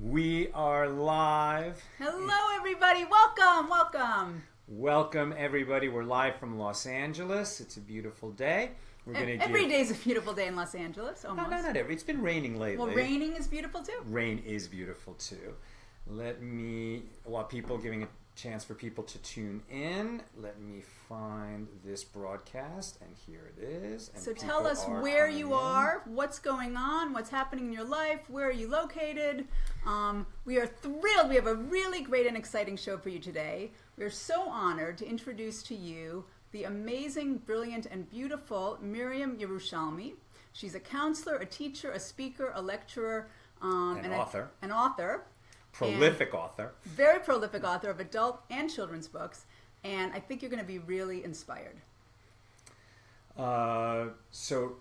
We are live. Hello, everybody. Welcome. Welcome, everybody. We're live from Los Angeles. It's a beautiful day. We're going to Every day is a beautiful day in Los Angeles, almost. No, not every. It's been raining lately. Well, raining is beautiful, too. Rain is beautiful, too. While people giving a chance for people to tune in, let me find this broadcast, and here it is. And so tell us where you are, what's going on, what's happening in your life, where are you located. We are thrilled. We have a really great and exciting show for you today. We're so honored to introduce to you the amazing, brilliant, and beautiful Miriam Yerushalmi. She's a counselor, a teacher, a speaker, a lecturer, and author. An author. Prolific author. Very prolific author of adult and children's books. And I think you're going to be really inspired. So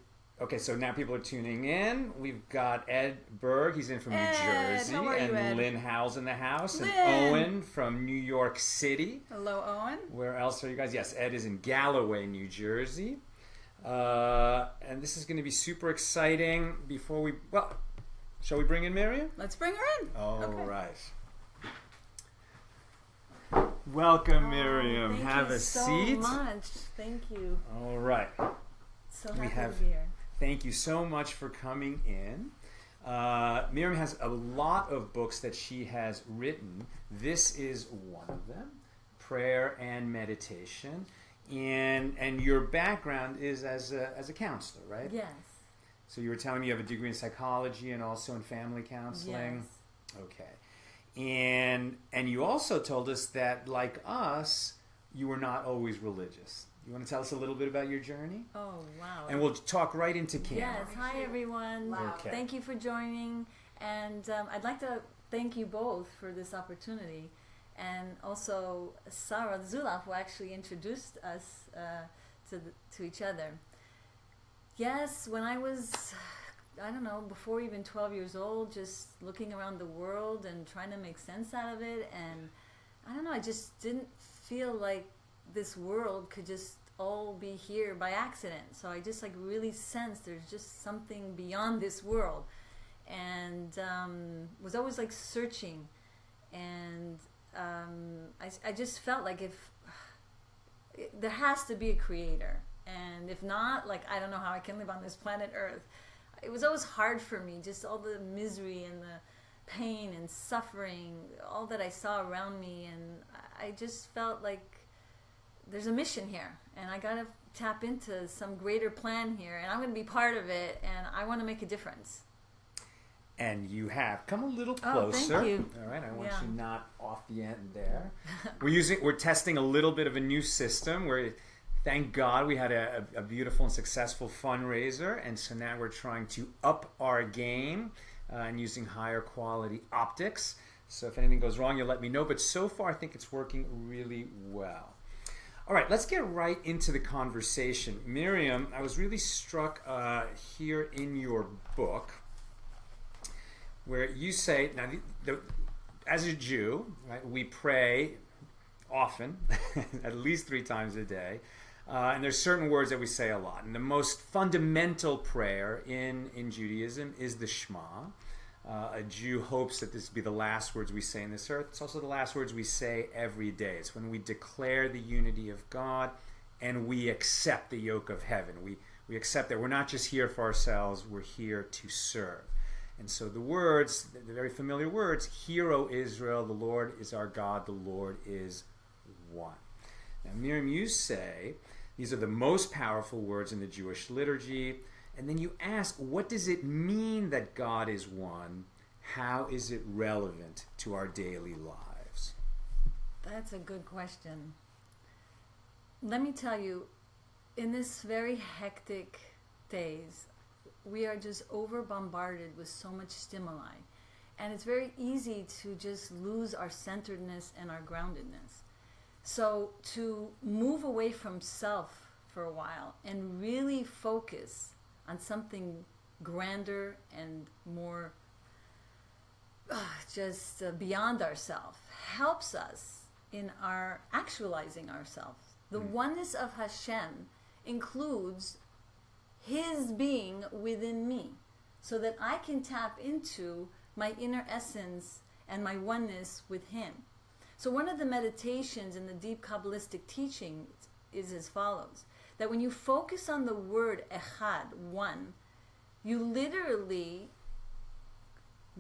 now people are tuning in. We've got Ed Berg. He's in from New Jersey. How are you, Ed? Lynn Howell's in the house. Lynn. And Owen from New York City. Hello, Owen. Where else are you guys? Yes, Ed is in Galloway, New Jersey. And this is going to be super exciting. Shall we bring in Miriam? Let's bring her in. All right. Welcome, Miriam. Have a seat. Thank you so much. Thank you. All right. So happy to be here. Thank you so much for coming in. Miriam has a lot of books that she has written. This is one of them, Prayer and Meditation. And your background is as a counselor, right? Yes. So you were telling me you have a degree in psychology and also in family counseling? Yes. Okay. And you also told us that, like us, you were not always religious. You want to tell us a little bit about your journey? Oh, wow. And we'll talk right into camera. Yes. Hi, everyone. Wow. Okay. Thank you for joining. And I'd like to thank you both for this opportunity. And also Sarah Zulaf, who actually introduced us to each other. Yes, when I was, before even 12 years old, just looking around the world and trying to make sense out of it. And I just didn't feel like this world could just all be here by accident. So I just really sensed there's just something beyond this world. And was always searching. And I just felt like there has to be a creator. And if not, I don't know how I can live on this planet Earth. It was always hard for me, just all the misery and the pain and suffering, all that I saw around me. And I just felt like there's a mission here. And I got to tap into some greater plan here. And I'm going to be part of it. And I want to make a difference. And you have. Come a little closer. Oh, thank you. All right, I want you not off the end there. We're testing a little bit of a new system where, thank God, we had a beautiful and successful fundraiser, and so now we're trying to up our game and using higher quality optics. So if anything goes wrong, you'll let me know. But so far, I think it's working really well. All right, let's get right into the conversation. Miriam, I was really struck here in your book where you say, now, as a Jew, right, we pray often, at least 3 times a day. And there's certain words that we say a lot. And the most fundamental prayer in Judaism is the Shema. A Jew hopes that this will be the last words we say in this earth. It's also the last words we say every day. It's when we declare the unity of God and we accept the yoke of heaven. We accept that we're not just here for ourselves, we're here to serve. And so the words, the very familiar words, Hear, O Israel, the Lord is our God, the Lord is one. Now, Miriam, you say these are the most powerful words in the Jewish liturgy. And then you ask, what does it mean that God is one? How is it relevant to our daily lives? That's a good question. Let me tell you, in this very hectic days, we are just over-bombarded with so much stimuli. And it's very easy to just lose our centeredness and our groundedness. So to move away from self for a while and really focus on something grander and more beyond ourselves helps us in our actualizing ourselves. The oneness of Hashem includes His being within me so that I can tap into my inner essence and my oneness with Him. So one of the meditations in the deep Kabbalistic teaching is as follows, that when you focus on the word echad, one, you literally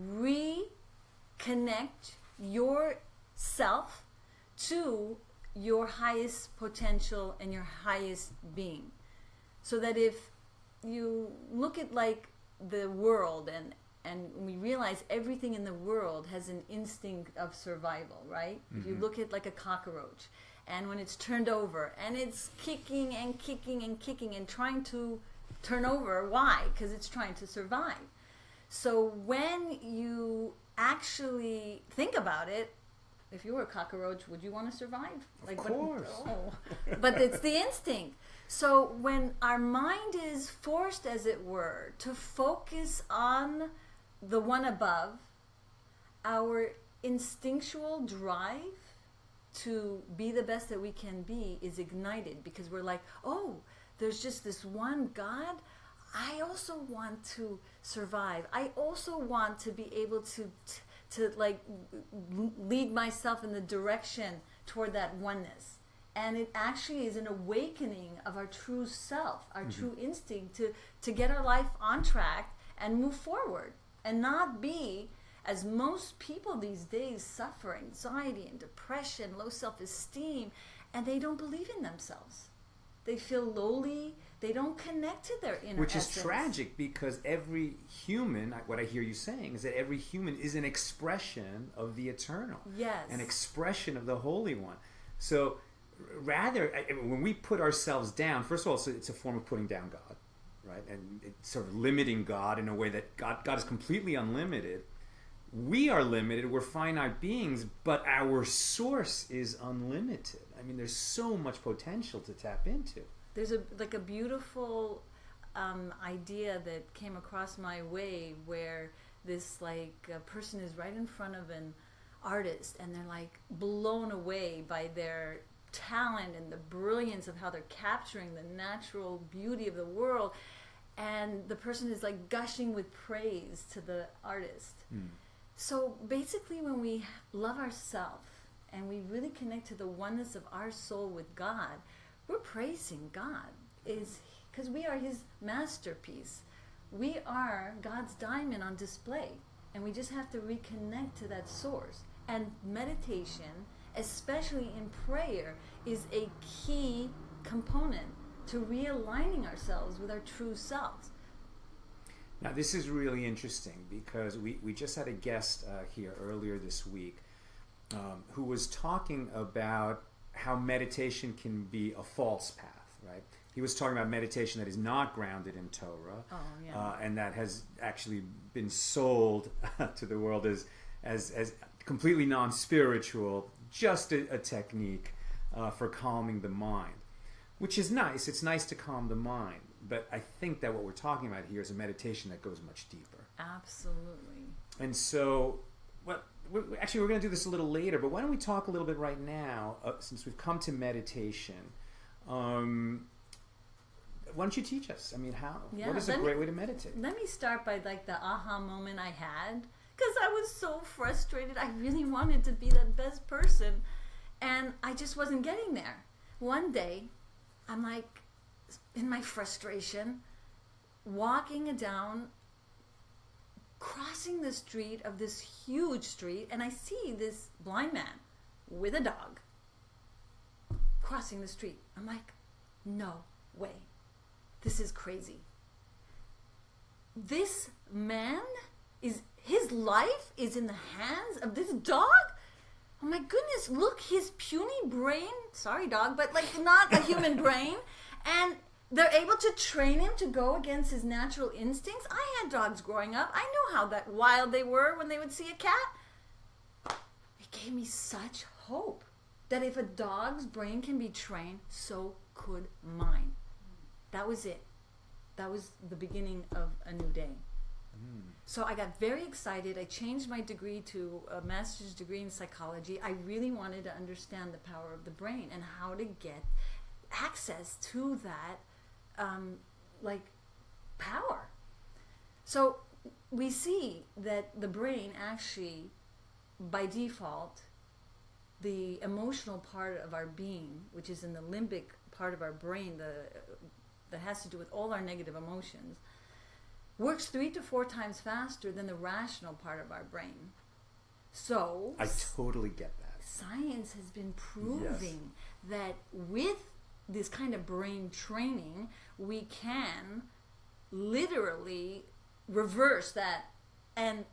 reconnect yourself to your highest potential and your highest being. So that if you look at like the world and we realize everything in the world has an instinct of survival, right? Mm-hmm. If you look at like a cockroach, and when it's turned over and it's kicking and kicking and kicking and trying to turn over, why? Because it's trying to survive. So when you actually think about it, if you were a cockroach, would you want to survive? Of course. But it's the instinct. So when our mind is forced, as it were, to focus on the one above, our instinctual drive to be the best that we can be is ignited, because we're like, oh, there's just this one God. I also want to survive. I also want to be able to like lead myself in the direction toward that oneness. And it actually is an awakening of our true self, our true instinct to get our life on track and move forward, and not be, as most people these days suffer, anxiety and depression, low self-esteem, and they don't believe in themselves. They feel lowly. They don't connect to their inner Which essence. is tragic, because every human, what I hear you saying, is that every human is an expression of the eternal. Yes. An expression of the Holy One. So rather, when we put ourselves down, first of all, it's a form of putting down God, right? And it's sort of limiting God in a way that God is completely unlimited. We are limited. We're finite beings, but our source is unlimited. I mean, there's so much potential to tap into. There's a beautiful idea that came across my way, where this person is right in front of an artist, and they're like blown away by their talent and the brilliance of how they're capturing the natural beauty of the world, and the person is like gushing with praise to the artist. So basically, when we love ourselves and we really connect to the oneness of our soul with God, we're praising God, is because we are His masterpiece. We are God's diamond on display, and we just have to reconnect to that source. And meditation, especially in prayer, is a key component to realigning ourselves with our true selves. Now, this is really interesting, because we just had a guest here earlier this week who was talking about how meditation can be a false path, right? He was talking about meditation that is not grounded in Torah, and that has actually been sold to the world as completely non-spiritual, just a technique for calming the mind, which is nice. It's nice to calm the mind, but I think that what we're talking about here is a meditation that goes much deeper. Absolutely. And so, we're going to do this a little later, but why don't we talk a little bit right now, since we've come to meditation. Why don't you teach us? I mean, how? Yeah, what is a great way to meditate? Let me start by the aha moment I had, because I was so frustrated. I really wanted to be the best person, and I just wasn't getting there. One day, I'm like, in my frustration, walking down, crossing the street of this huge street, and I see this blind man with a dog crossing the street. I'm like, no way. This is crazy. This man his life is in the hands of this dog? Oh my goodness, look, his puny brain, sorry dog, but like not a human brain, and they're able to train him to go against his natural instincts. I had dogs growing up. I know how that wild they were when they would see a cat. It gave me such hope that if a dog's brain can be trained, so could mine. That was it. That was the beginning of a new day. So I got very excited. I changed my degree to a master's degree in psychology. I really wanted to understand the power of the brain and how to get access to that, power. So we see that the brain actually, by default, the emotional part of our being, which is in the limbic part of our brain, that has to do with all our negative emotions, works 3 to 4 times faster than the rational part of our brain. So I totally get that. Science has been proving that with this kind of brain training, we can literally reverse that, and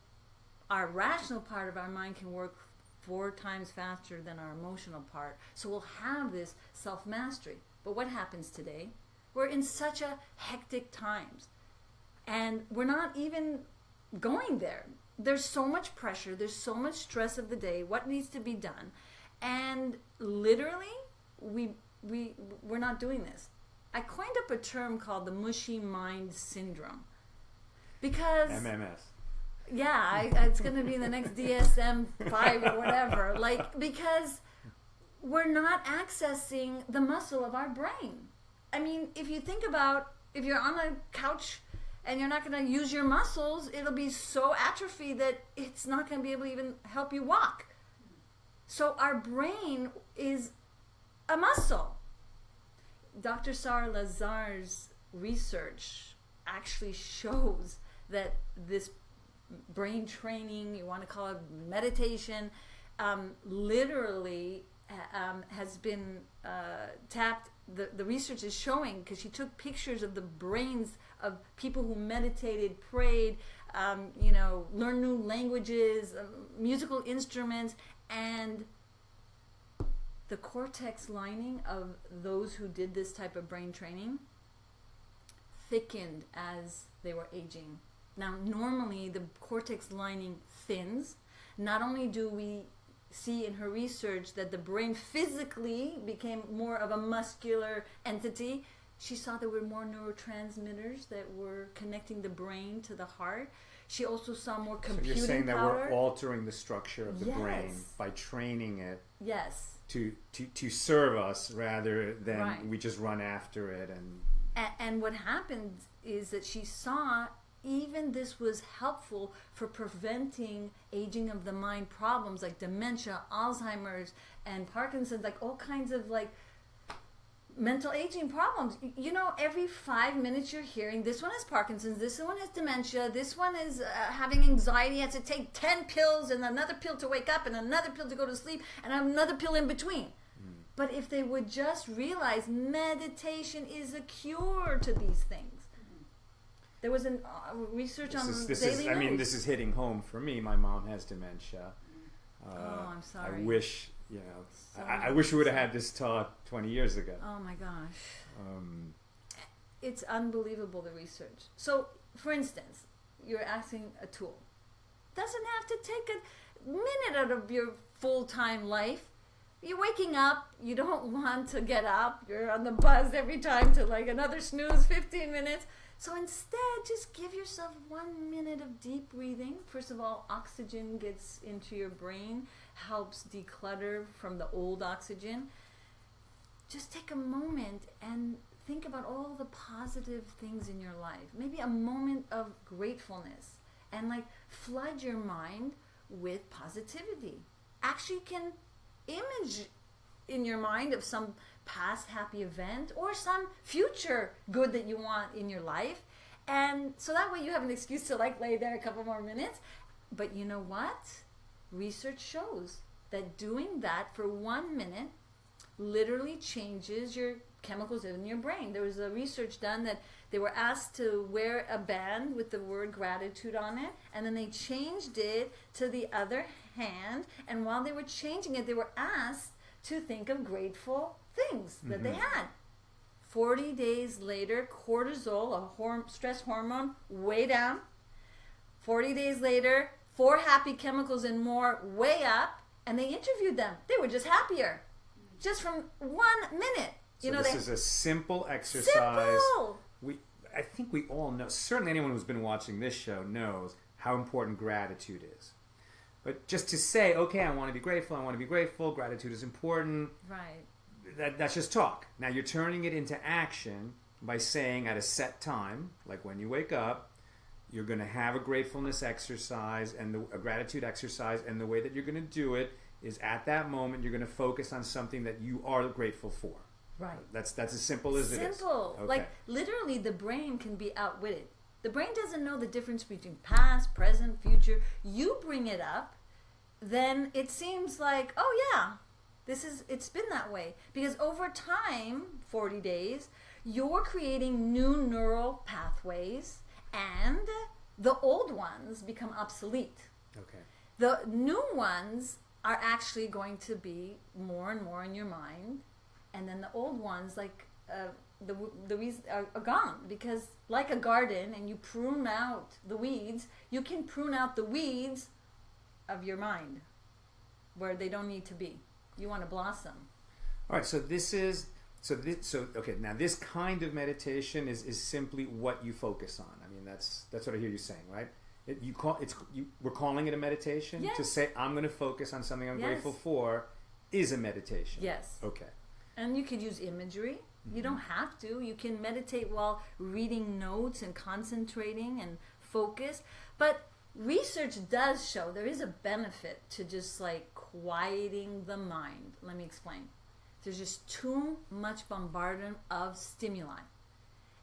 our rational part of our mind can work 4 times faster than our emotional part. So we'll have this self-mastery. But what happens today? We're in such a hectic times, and we're not even going there. There's so much pressure, there's so much stress of the day, what needs to be done, and literally we're not doing this. I coined up a term called the Mushy Mind syndrome, because MMS. yeah, it's going to be the next DSM-5 or whatever, because we're not accessing the muscle of our brain. I mean, if you think about, if you're on a couch and you're not going to use your muscles, it'll be so atrophied that it's not going to be able to even help you walk. So our brain is a muscle. Dr. Sarah Lazar's research actually shows that this brain training, you want to call it meditation, literally has been tapped. The research is showing, because she took pictures of the brains of people who meditated, prayed, learned new languages, musical instruments, and the cortex lining of those who did this type of brain training thickened as they were aging. Now, normally the cortex lining thins. Not only do we see in her research that the brain physically became more of a muscular entity, she saw there were more neurotransmitters that were connecting the brain to the heart. She also saw more computing So you're saying power. that we're altering the structure of the brain by training it Yes. to serve us, rather than Right. we just run after it. And what happened is that she saw even this was helpful for preventing aging of the mind problems like dementia, Alzheimer's, and Parkinson's, like all kinds of mental aging problems. Every 5 minutes you're hearing, this one has Parkinson's, this one has dementia, this one is having anxiety, has to take 10 pills and another pill to wake up and another pill to go to sleep and another pill in between. But if they would just realize meditation is a cure to these things. There was research on daily news. This is hitting home for me. My mom has dementia. I'm sorry. I wish, I wish we would have had this talk 20 years ago. Oh my gosh. It's unbelievable, the research. So, for instance, you're asking a tool. Doesn't have to take a minute out of your full-time life. You're waking up, you don't want to get up, you're on the buzz every time to another snooze, 15 minutes. So instead, just give yourself 1 minute of deep breathing. First of all, oxygen gets into your brain, helps declutter from the old oxygen. Just take a moment and think about all the positive things in your life. Maybe a moment of gratefulness, and flood your mind with positivity. Actually, you can image in your mind of some past happy event or some future good that you want in your life, and so that way you have an excuse to lay there a couple more minutes. But you know what? Research shows that doing that for 1 minute literally changes your chemicals in your brain. There was a research done that they were asked to wear a band with the word gratitude on it, and then they changed it to the other hand, and while they were changing it, they were asked to think of grateful things that they had. 40 days later, cortisol, a stress hormone, way down. 40 days later, 4 happy chemicals and more, way up, and they interviewed them. They were just happier, just from 1 minute. So this is a simple exercise. Simple. I think we all know, certainly anyone who's been watching this show knows how important gratitude is. But just to say, okay, I want to be grateful, gratitude is important. Right. That's just talk. Now you're turning it into action by saying at a set time, like when you wake up, You're going to have a gratefulness exercise and a gratitude exercise, and the way that you're going to do it is at that moment you're going to focus on something that you are grateful for. Right. That's as simple as it is. Simple. Okay. Like literally, the brain can be outwitted. The brain doesn't know the difference between past, present, future. You bring it up, then it seems like, oh yeah, it's been that way. Because over time, 40 days, you're creating new neural pathways, and the old ones become obsolete. Okay. The new ones are actually going to be more and more in your mind, and then the old ones, like the reason are gone. Because like a garden, and you prune out the weeds, you can prune out the weeds of your mind where they don't need to be. You want to blossom. All right. Okay. Now this kind of meditation is simply what you focus on. I mean, that's what I hear you saying, right? We're calling it a meditation. Yes. To say I'm going to focus on something I'm Yes. grateful for is a meditation. Yes. Okay. And you could use imagery. Mm-hmm. You don't have to. You can meditate while reading notes and concentrating and focus. But research does show there is a benefit to just like quieting the mind. Let me explain. There's just too much bombardment of stimuli.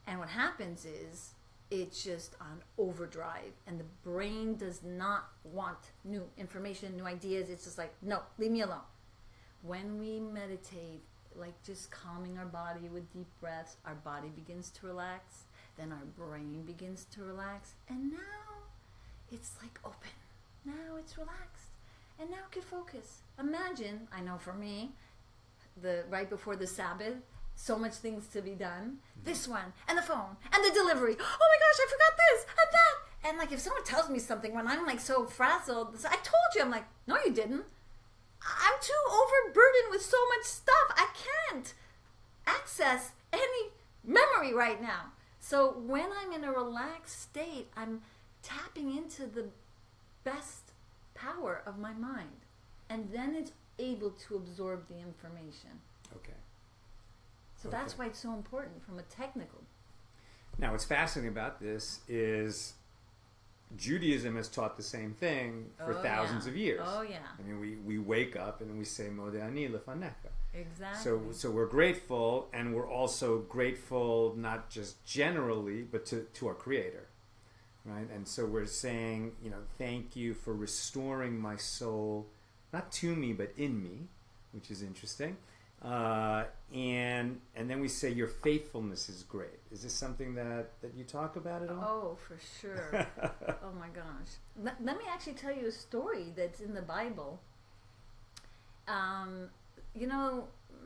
And what happens is it's just on overdrive, and the brain does not want new information, new ideas. It's just like, no, leave me alone. When we meditate, like just calming our body with deep breaths, our body begins to relax, then our brain begins to relax, and now it's like open. Now it's relaxed, and now it can focus. Imagine, I know for me, right before the Sabbath, so much things to be done. This one, and the phone, and the delivery. Oh my gosh, I forgot this and that. And like if someone tells me something when I'm like so frazzled, I told you, I'm like, no you didn't. I'm too overburdened with so much stuff. I can't access any memory right now. So when I'm in a relaxed state, I'm tapping into the best power of my mind. And then it's able to absorb the information. Okay. So that's why it's so important from a technical. Now, what's fascinating about this is Judaism has taught the same thing for thousands of years. Oh, yeah. I mean, we wake up and we say, Modeh ani lefanecha. Exactly. So we're grateful, and we're also grateful not just generally, but to our Creator, right? And so we're saying, thank you for restoring my soul, not to me, but in me, which is interesting. And then we say your faithfulness is great. Is this something that you talk about at all? Oh, for sure. Oh my gosh. Let me actually tell you a story that's in the Bible.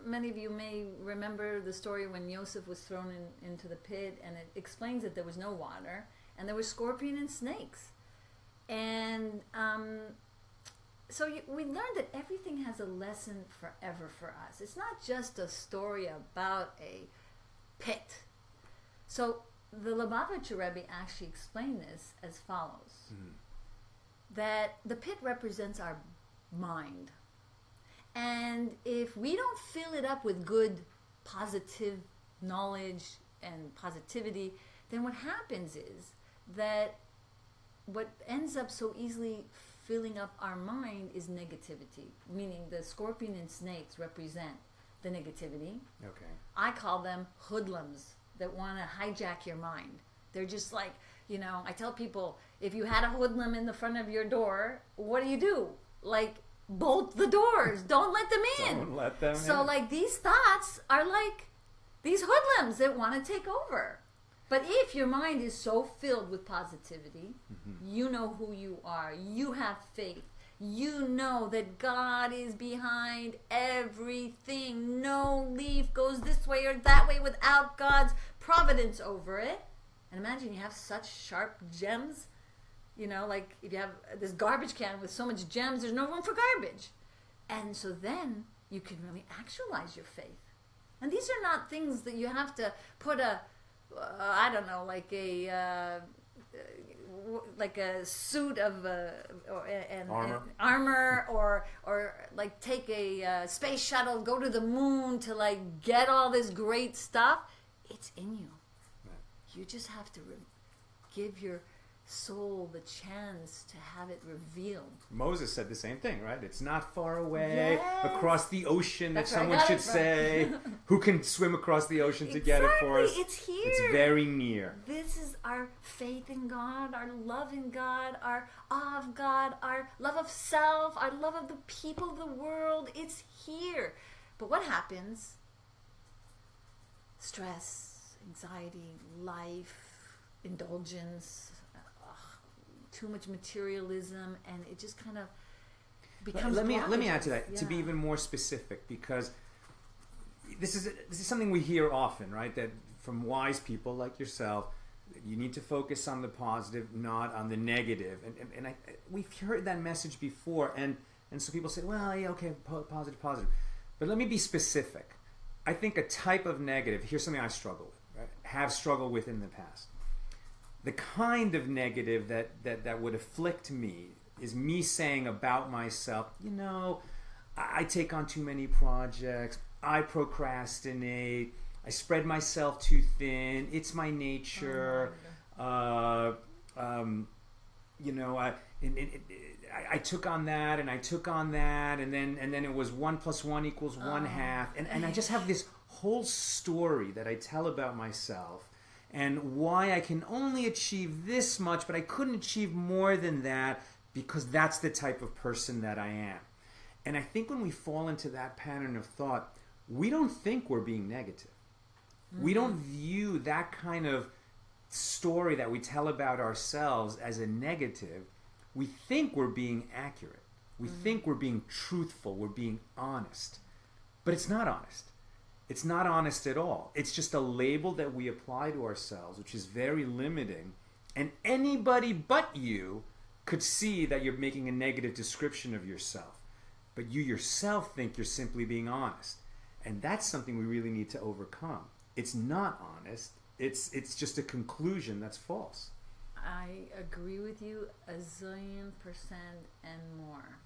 Many of you may remember the story when Joseph was thrown into the pit, and it explains that there was no water, and there were scorpions and snakes. And so we learned that everything has a lesson forever for us. It's not just a story about a pit. So the Lubavitcher Rebbe actually explained this as follows. Mm-hmm. That the pit represents our mind. And if we don't fill it up with good, positive knowledge and positivity, then what happens is that what ends up so easily filling up our mind is negativity, meaning the scorpion and snakes represent the negativity. Okay. I call them hoodlums that want to hijack your mind. They're just like, I tell people, if you had a hoodlum in the front of your door, what do? Like, bolt the doors. Don't let them in. Don't let them in. So, like, these thoughts are like these hoodlums that want to take over. But if your mind is so filled with positivity, you know who you are. You have faith. You know that God is behind everything. No leaf goes this way or that way without God's providence over it. And imagine you have such sharp gems. Like if you have this garbage can with so much gems, there's no room for garbage. And so then you can really actualize your faith. And these are not things that you have to put like a suit of armor or like take a space shuttle, go to the moon to like get all this great stuff. It's in you. You just have to give your soul the chance to have it revealed. Moses said the same thing, right? It's not far away, Yes. across the ocean, That's that where I someone got should it from. say. Who can swim across the ocean to get it for us? It's here. It's very near. This is our faith in God, our love in God, our awe of God, our love of self, our love of the people of the world. It's here. But what happens? Stress, anxiety, life, indulgence, too much materialism, and it just kind of becomes. Let me add to that, to be Yeah. even more specific, because this is something we hear often, right? That from wise people like yourself, you need to focus on the positive, not on the negative. And we've heard that message before, and so people say, well, yeah, okay, positive. But let me be specific. I think a type of negative, here's something I struggle with, right? Have struggled with in the past. The kind of negative that would afflict me is me saying about myself, I take on too many projects, I procrastinate, I spread myself too thin, it's my nature, I took on that and I took on that, and then it was 1 + 1 = 1/2, and I just have this whole story that I tell about myself and why I can only achieve this much, but I couldn't achieve more than that because that's the type of person that I am. And I think when we fall into that pattern of thought, we don't think we're being negative. Mm-hmm. We don't view that kind of story that we tell about ourselves as a negative. We think we're being accurate. We think we're being truthful. We're being honest. But it's not honest. It's not honest at all. It's just a label that we apply to ourselves, which is very limiting. And anybody but you could see that you're making a negative description of yourself. But you yourself think you're simply being honest. And that's something we really need to overcome. It's not honest. It's just a conclusion that's false. I agree with you 1,000,000% and more.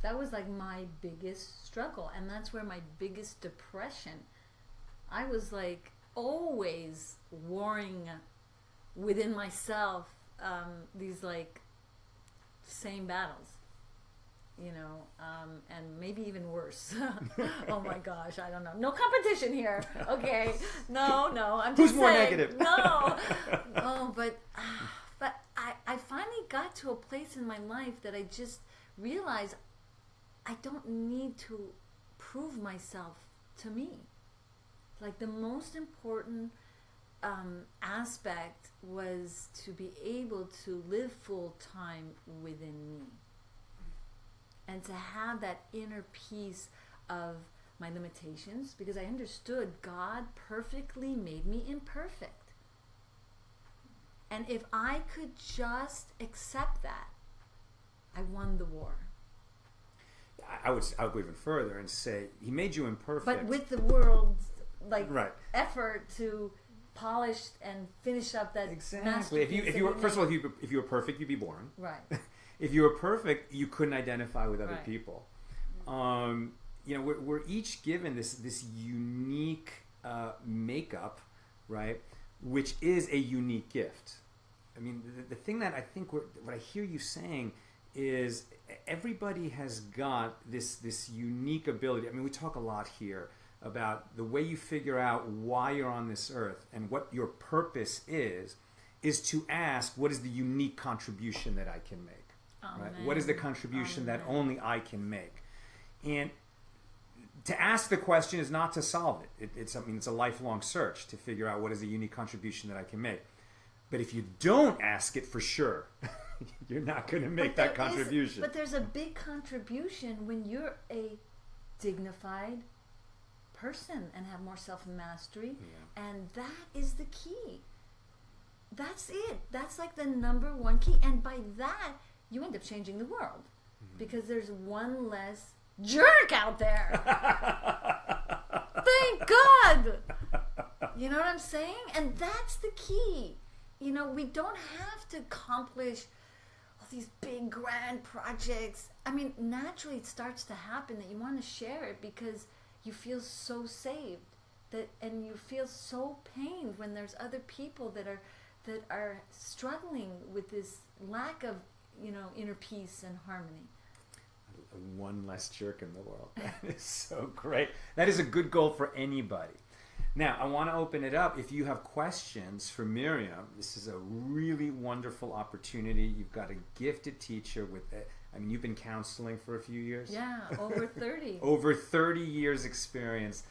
That was like my biggest struggle, and that's where my biggest depression. I was like always warring within myself these like same battles, and maybe even worse. Oh my gosh, I don't know. No competition here. Okay, no, I'm just Who's more saying, negative? No, but I finally got to a place in my life that I just realized I don't need to prove myself to me. Like the most important aspect was to be able to live full time within me. And to have that inner peace of my limitations, because I understood God perfectly made me imperfect. And if I could just accept that, I won the war. I would go even further and say He made you imperfect. But with the world's right. effort to polish and finish up that Exactly. If you were, first of all, if you were perfect, you'd be boring. Right. If you were perfect, you couldn't identify with other Right. people. We're each given this unique makeup, right? Which is a unique gift. I mean, the thing that I think what I hear you saying is everybody has got this unique ability. I mean, we talk a lot here about the way you figure out why you're on this earth and what your purpose is to ask, what is the unique contribution that I can make? Right? What is the contribution that only I can make? And to ask the question is not to solve it. It's a lifelong search to figure out what is the unique contribution that I can make. But if you don't ask it for sure, you're not going to make that contribution. But there's a big contribution when you're a dignified person and have more self-mastery. Yeah. And that is the key. That's it. That's like the number one key. And by that, you end up changing the world. Because there's one less jerk out there. Thank God. You know what I'm saying? And that's the key. We don't have to accomplish all these big grand projects. I mean, naturally it starts to happen that you want to share it because you feel so saved and you feel so pained when there's other people that are that are struggling with this lack of, inner peace and harmony. One less jerk in the world. That is so great. That is a good goal for anybody. Now, I want to open it up. If you have questions for Miriam, this is a really wonderful opportunity. You've got a gifted teacher with it. I mean, you've been counseling for a few years? Yeah, over 30. Over 30 years experience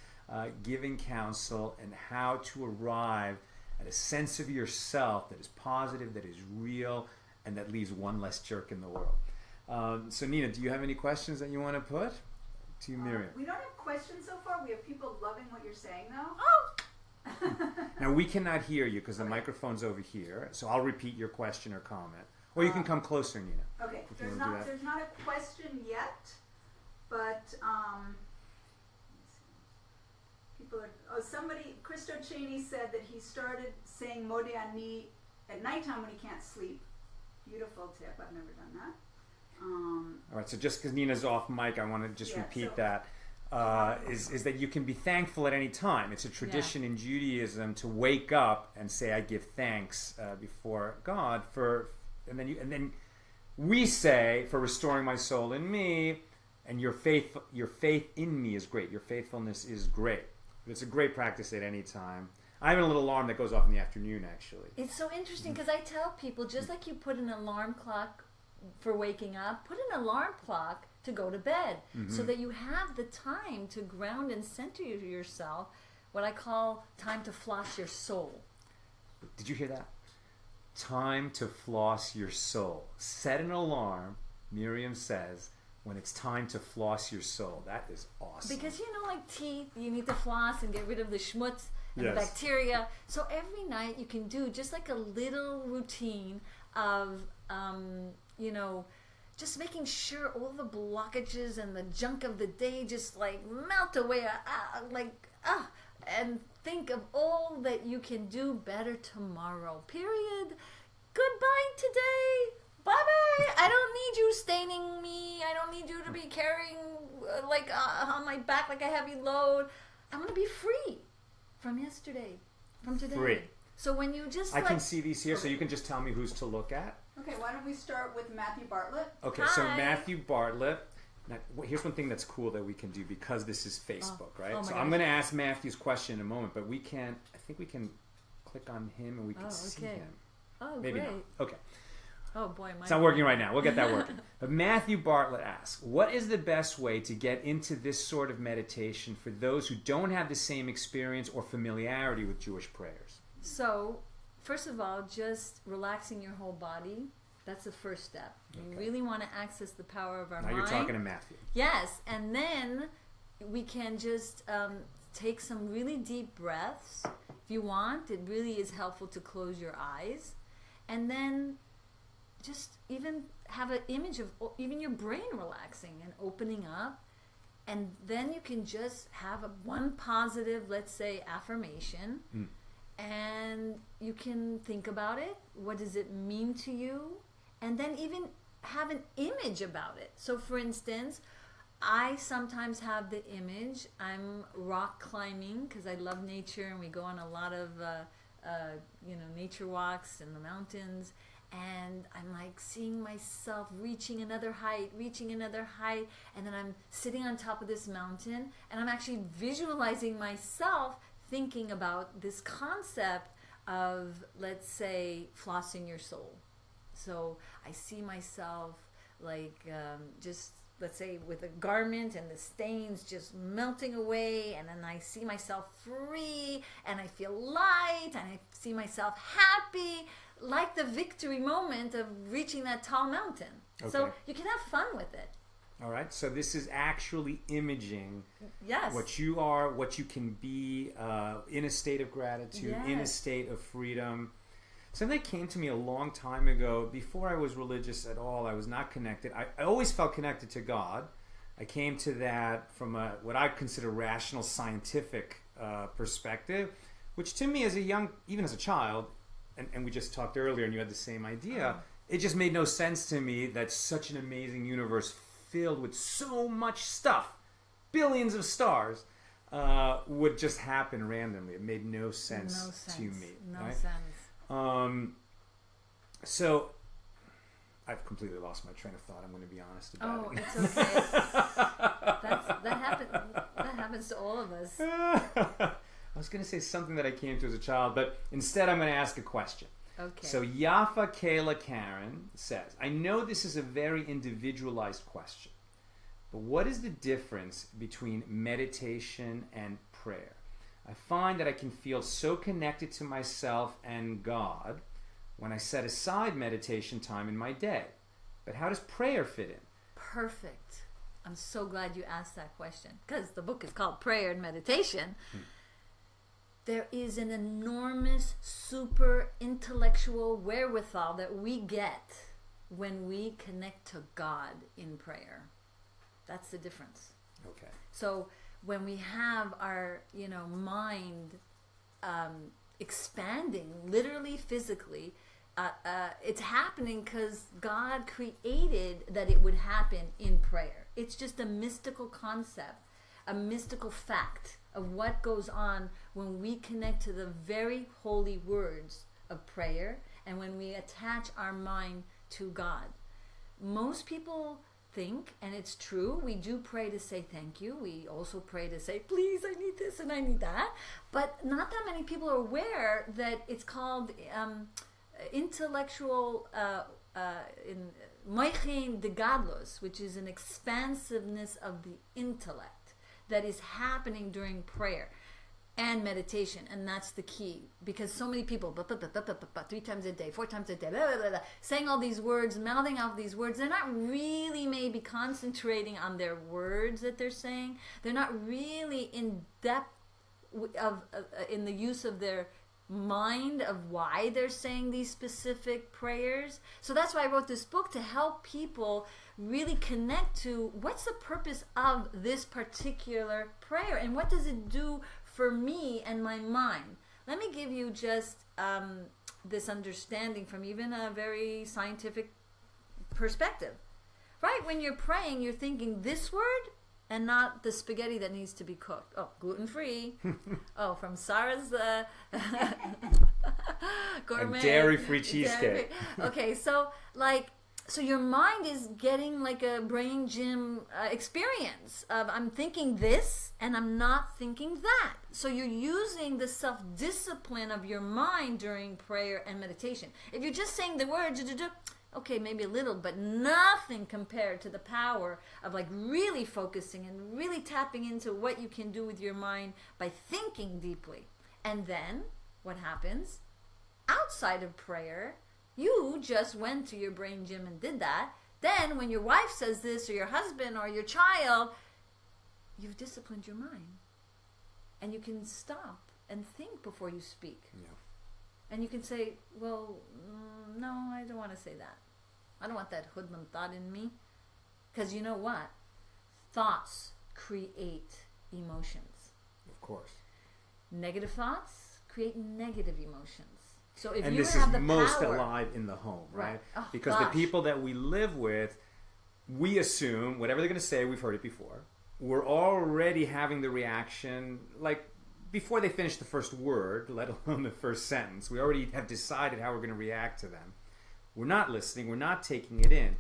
giving counsel and how to arrive at a sense of yourself that is positive, that is real, and that leaves one less jerk in the world. So Nina, do you have any questions that you want to put to Miriam? We don't have questions so far. We have people loving what you're saying, though. Oh! Now, we cannot hear you because the microphone's over here, so I'll repeat your question or comment. Or you can come closer, Nina. Okay, there's not a question yet, but people are. Somebody, Christo Cheney said that he started saying Modeh Ani at nighttime when he can't sleep. Beautiful tip. I've never done that. All right, so just because Nina's off mic, I want to just repeat that. Is that you can be thankful at any time. It's a tradition in Judaism to wake up and say, I give thanks before God and then we say, for restoring my soul in me, and your faith in me is great. Your faithfulness is great. But it's a great practice at any time. I have a little alarm that goes off in the afternoon, actually. It's so interesting because I tell people, just like you put an alarm clock for waking up, put an alarm clock to go to bed, so that you have the time to ground and center yourself, what I call time to floss your soul. Did you hear that? Time to floss your soul. Set an alarm, Miriam says, when it's time to floss your soul. That is awesome. Because, like teeth, you need to floss and get rid of the schmutz and the bacteria. So every night you can do just like a little routine of, just making sure all the blockages and the junk of the day just like melt away, and think of all that you can do better tomorrow. Period. Goodbye today. Bye-bye. I don't need you staining me. I don't need you to be carrying on my back like a heavy load. I want to be free from yesterday, from today. Free. So when you just I can see these here, so you can just tell me who's to look at. Okay, why don't we start with Matthew Bartlett? Okay, so Matthew Bartlett. Now, here's one thing that's cool that we can do because this is Facebook, right? So I'm going to ask Matthew's question in a moment, but I think we can click on him and we can see him. Oh, maybe great. not. Okay. Oh boy, it's not working right now. We'll get that working. But Matthew Bartlett asks, what is the best way to get into this sort of meditation for those who don't have the same experience or familiarity with Jewish prayers? So, first of all, just relaxing your whole body. That's the first step. You really want to access the power of our mind. Now you're talking to Matthew. Yes, and then we can just take some really deep breaths. If you want, it really is helpful to close your eyes. And then just even have an image of even your brain relaxing and opening up. And then you can just have one positive, let's say, affirmation. And you can think about it. What does it mean to you? And then even have an image about it. So for instance, I sometimes have the image, I'm rock climbing because I love nature and we go on a lot of nature walks in the mountains, and I'm like seeing myself reaching another height, and then I'm sitting on top of this mountain and I'm actually visualizing myself thinking about this concept of, let's say, flossing your soul. So I see myself just, let's say, with a garment and the stains just melting away, and then I see myself free and I feel light and I see myself happy, like the victory moment of reaching that tall mountain. Okay. So you can have fun with it. All right, so this is actually imaging what you are, what you can be in a state of gratitude, in a state of freedom. Something that came to me a long time ago, before I was religious at all, I was not connected. I always felt connected to God. I came to that from what I consider rational, scientific perspective, which to me as even as a child, and we just talked earlier and you had the same idea, it just made no sense to me that such an amazing universe filled with so much stuff, billions of stars, would just happen randomly. It made no sense to me. No sense. So I've completely lost my train of thought. I'm going to be honest about it. It's okay. That happens to all of us. I was going to say something that I came to as a child, but instead I'm going to ask a question. Okay. So Yafa Kayla Karen says, I know this is a very individualized question, but what is the difference between meditation and prayer? I find that I can feel so connected to myself and God when I set aside meditation time in my day. But how does prayer fit in? Perfect. I'm so glad you asked that question, because the book is called Prayer and Meditation. There is an enormous super intellectual wherewithal that we get when we connect to God in prayer. That's the difference. Okay. So when we have our, mind expanding, literally, physically, it's happening because God created that it would happen in prayer. It's just a mystical concept, a mystical fact of what goes on when we connect to the very holy words of prayer and when we attach our mind to God. Most people think, and it's true, we do pray to say thank you. We also pray to say, please, I need this and I need that. But not that many people are aware that it's called intellectual in moichin de gadlos, which is an expansiveness of the intellect that is happening during prayer and meditation. And that's the key, because so many people 3 times a day, 4 times a day, blah, blah, blah, blah, saying all these words, mouthing off these words. They're not really maybe concentrating on their words that they're saying. They're not really in depth in the use of their mind of why they're saying these specific prayers. So that's why I wrote this book, to help people really connect to what's the purpose of this particular prayer and what does it do for me and my mind. Let me give you just this understanding from even a very scientific perspective. Right? When you're praying, you're thinking this word and not the spaghetti that needs to be cooked. Oh, gluten-free. Oh, from Sarah's gourmet. A dairy-free cheesecake. Okay, so your mind is getting like a brain gym experience of I'm thinking this and I'm not thinking that. So you're using the self-discipline of your mind during prayer and meditation. If you're just saying the words, okay, maybe a little, but nothing compared to the power of like really focusing and really tapping into what you can do with your mind by thinking deeply. And then what happens? Outside of prayer, you just went to your brain gym and did that. Then when your wife says this, or your husband or your child, you've disciplined your mind. And you can stop and think before you speak. Yeah. And you can say, well, no, I don't want to say that. I don't want that hoodlum thought in me. Because you know what? Thoughts create emotions. Of course. Negative thoughts create negative emotions. So if and you this have is the most power, alive in the home, right? Oh, because gosh. the people that we live with, we assume whatever they're going to say, we've heard it before. We're already having the reaction, like before they finish the first word, let alone the first sentence. We already have decided how we're going to react to them. We're not listening. We're not taking it in.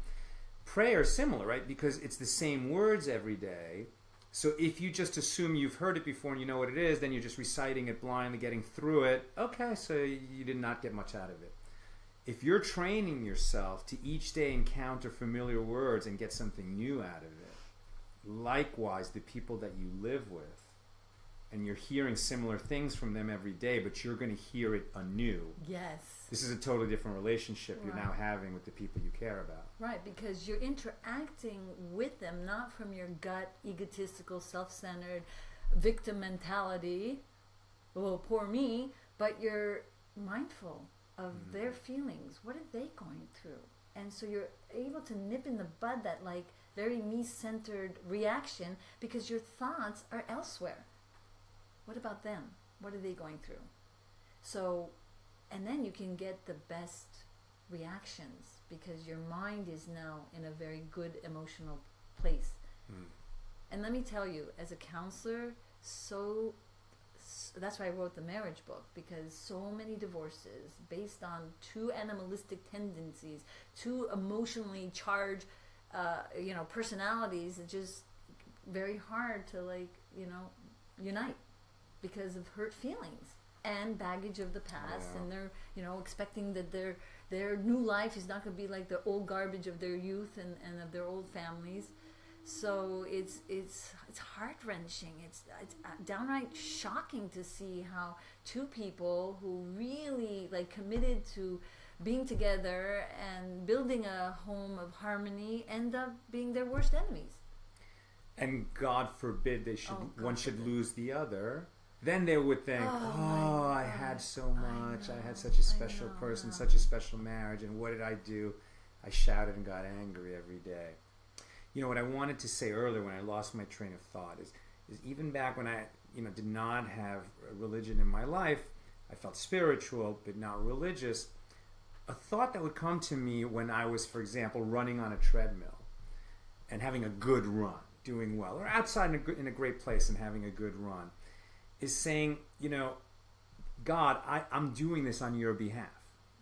Prayer is similar, right? Because it's the same words every day. So if you just assume you've heard it before and you know what it is, then you're just reciting it blindly, getting through it. Okay, so you did not get much out of it. If you're training yourself to each day encounter familiar words and get something new out of it, likewise, the people that you live with, and you're hearing similar things from them every day, but you're going to hear it anew. Yes. This is a totally different relationship you're Right. now having with the people you care about. Right, because you're interacting with them not from your gut, egotistical, self-centered, victim mentality, oh, poor me, but you're mindful of their feelings. What are they going through? And so you're able to nip in the bud that like very me-centered reaction because your thoughts are elsewhere. What about them? What are they going through? So, and then you can get the best reactions because your mind is now in a very good emotional place. And let me tell you, as a counselor, so that's why I wrote the marriage book, because so many divorces based on two animalistic tendencies, two emotionally charged, personalities. It's just very hard to unite because of hurt feelings and baggage of the past, and they're expecting that their new life is not going to be like the old garbage of their youth and of their old families. So it's heart-wrenching. It's downright shocking to see how two people who really committed to being together and building a home of harmony end up being their worst enemies. And God forbid one should lose the other. Then they would think, I had so much. I had such a special person, such a special marriage, and what did I do? I shouted and got angry every day. What I wanted to say earlier when I lost my train of thought is even back when I did not have religion in my life, I felt spiritual but not religious. A thought that would come to me when I was, for example, running on a treadmill and having a good run, doing well, or outside in a great place and having a good run, is saying, God, I'm doing this on your behalf,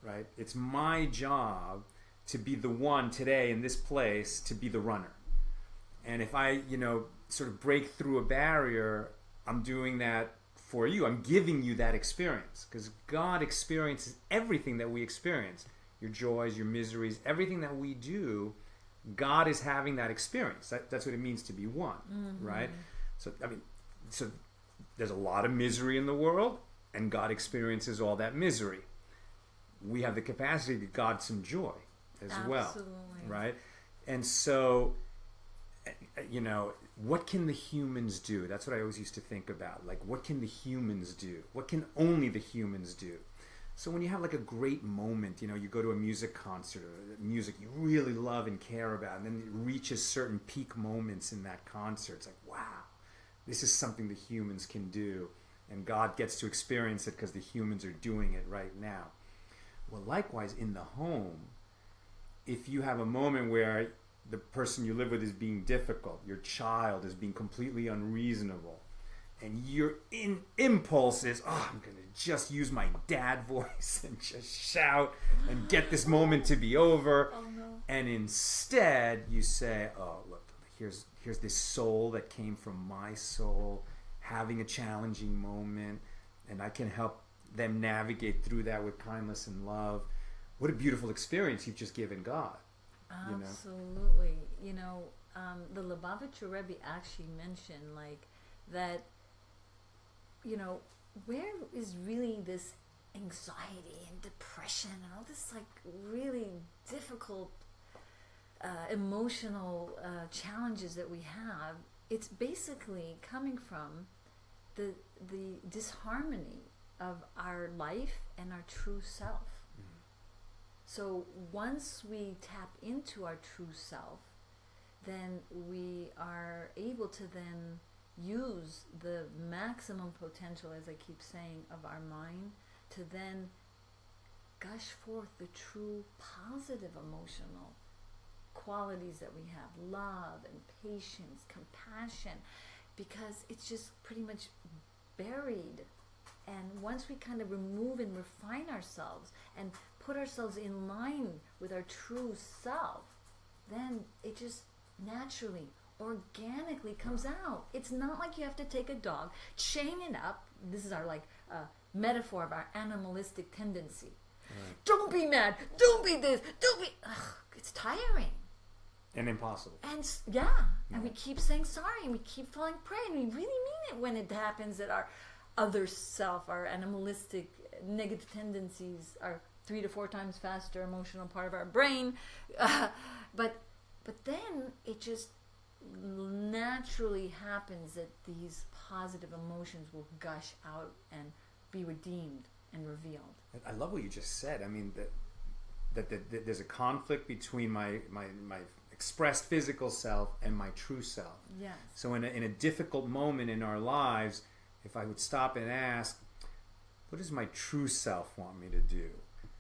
right? It's my job to be the one today in this place to be the runner. And if I, sort of break through a barrier, I'm doing that for you. I'm giving you that experience, because God experiences everything that we experience. Your joys, your miseries, everything that we do, God is having that experience. That's what it means to be one, right? So there's a lot of misery in the world, and God experiences all that misery. We have the capacity to God some joy as well, right? And so, what can the humans do? That's what I always used to think about. What can the humans do? What can only the humans do? So when you have a great moment, you go to a music concert, or music you really love and care about, and then it reaches certain peak moments in that concert. It's wow, this is something the humans can do, and God gets to experience it because the humans are doing it right now. Well, likewise, in the home, if you have a moment where the person you live with is being difficult, your child is being completely unreasonable, and your impulse is, I'm going to just use my dad voice and just shout and get this moment to be over. Oh, no. And instead you say, look, here's this soul that came from my soul having a challenging moment, and I can help them navigate through that with kindness and love. What a beautiful experience you've just given God. Absolutely. The Lubavitcher Rebbe actually mentioned that, where is really this anxiety and depression and all this really difficult emotional challenges that we have? It's basically coming from the disharmony of our life and our true self. So once we tap into our true self, then we are able to then use the maximum potential, as I keep saying, of our mind to then gush forth the true positive emotional qualities that we have, love and patience, compassion, because it's just pretty much buried. And once we kind of remove and refine ourselves and put ourselves in line with our true self, then it just naturally, organically comes out. It's not like you have to take a dog, chain it up. This is our metaphor of our animalistic tendency. Right. Don't be mad. Don't be this. Don't be. It's tiring. And impossible. And and we keep saying sorry, and we keep falling prey, and we really mean it when it happens that our other self, our animalistic negative tendencies, are 3 to 4 times faster emotional part of our brain. But then it just naturally happens that these positive emotions will gush out and be redeemed and revealed. I love what you just said. I mean, that there's a conflict between my expressed physical self and my true self. Yes. So in a difficult moment in our lives, if I would stop and ask, what does my true self want me to do?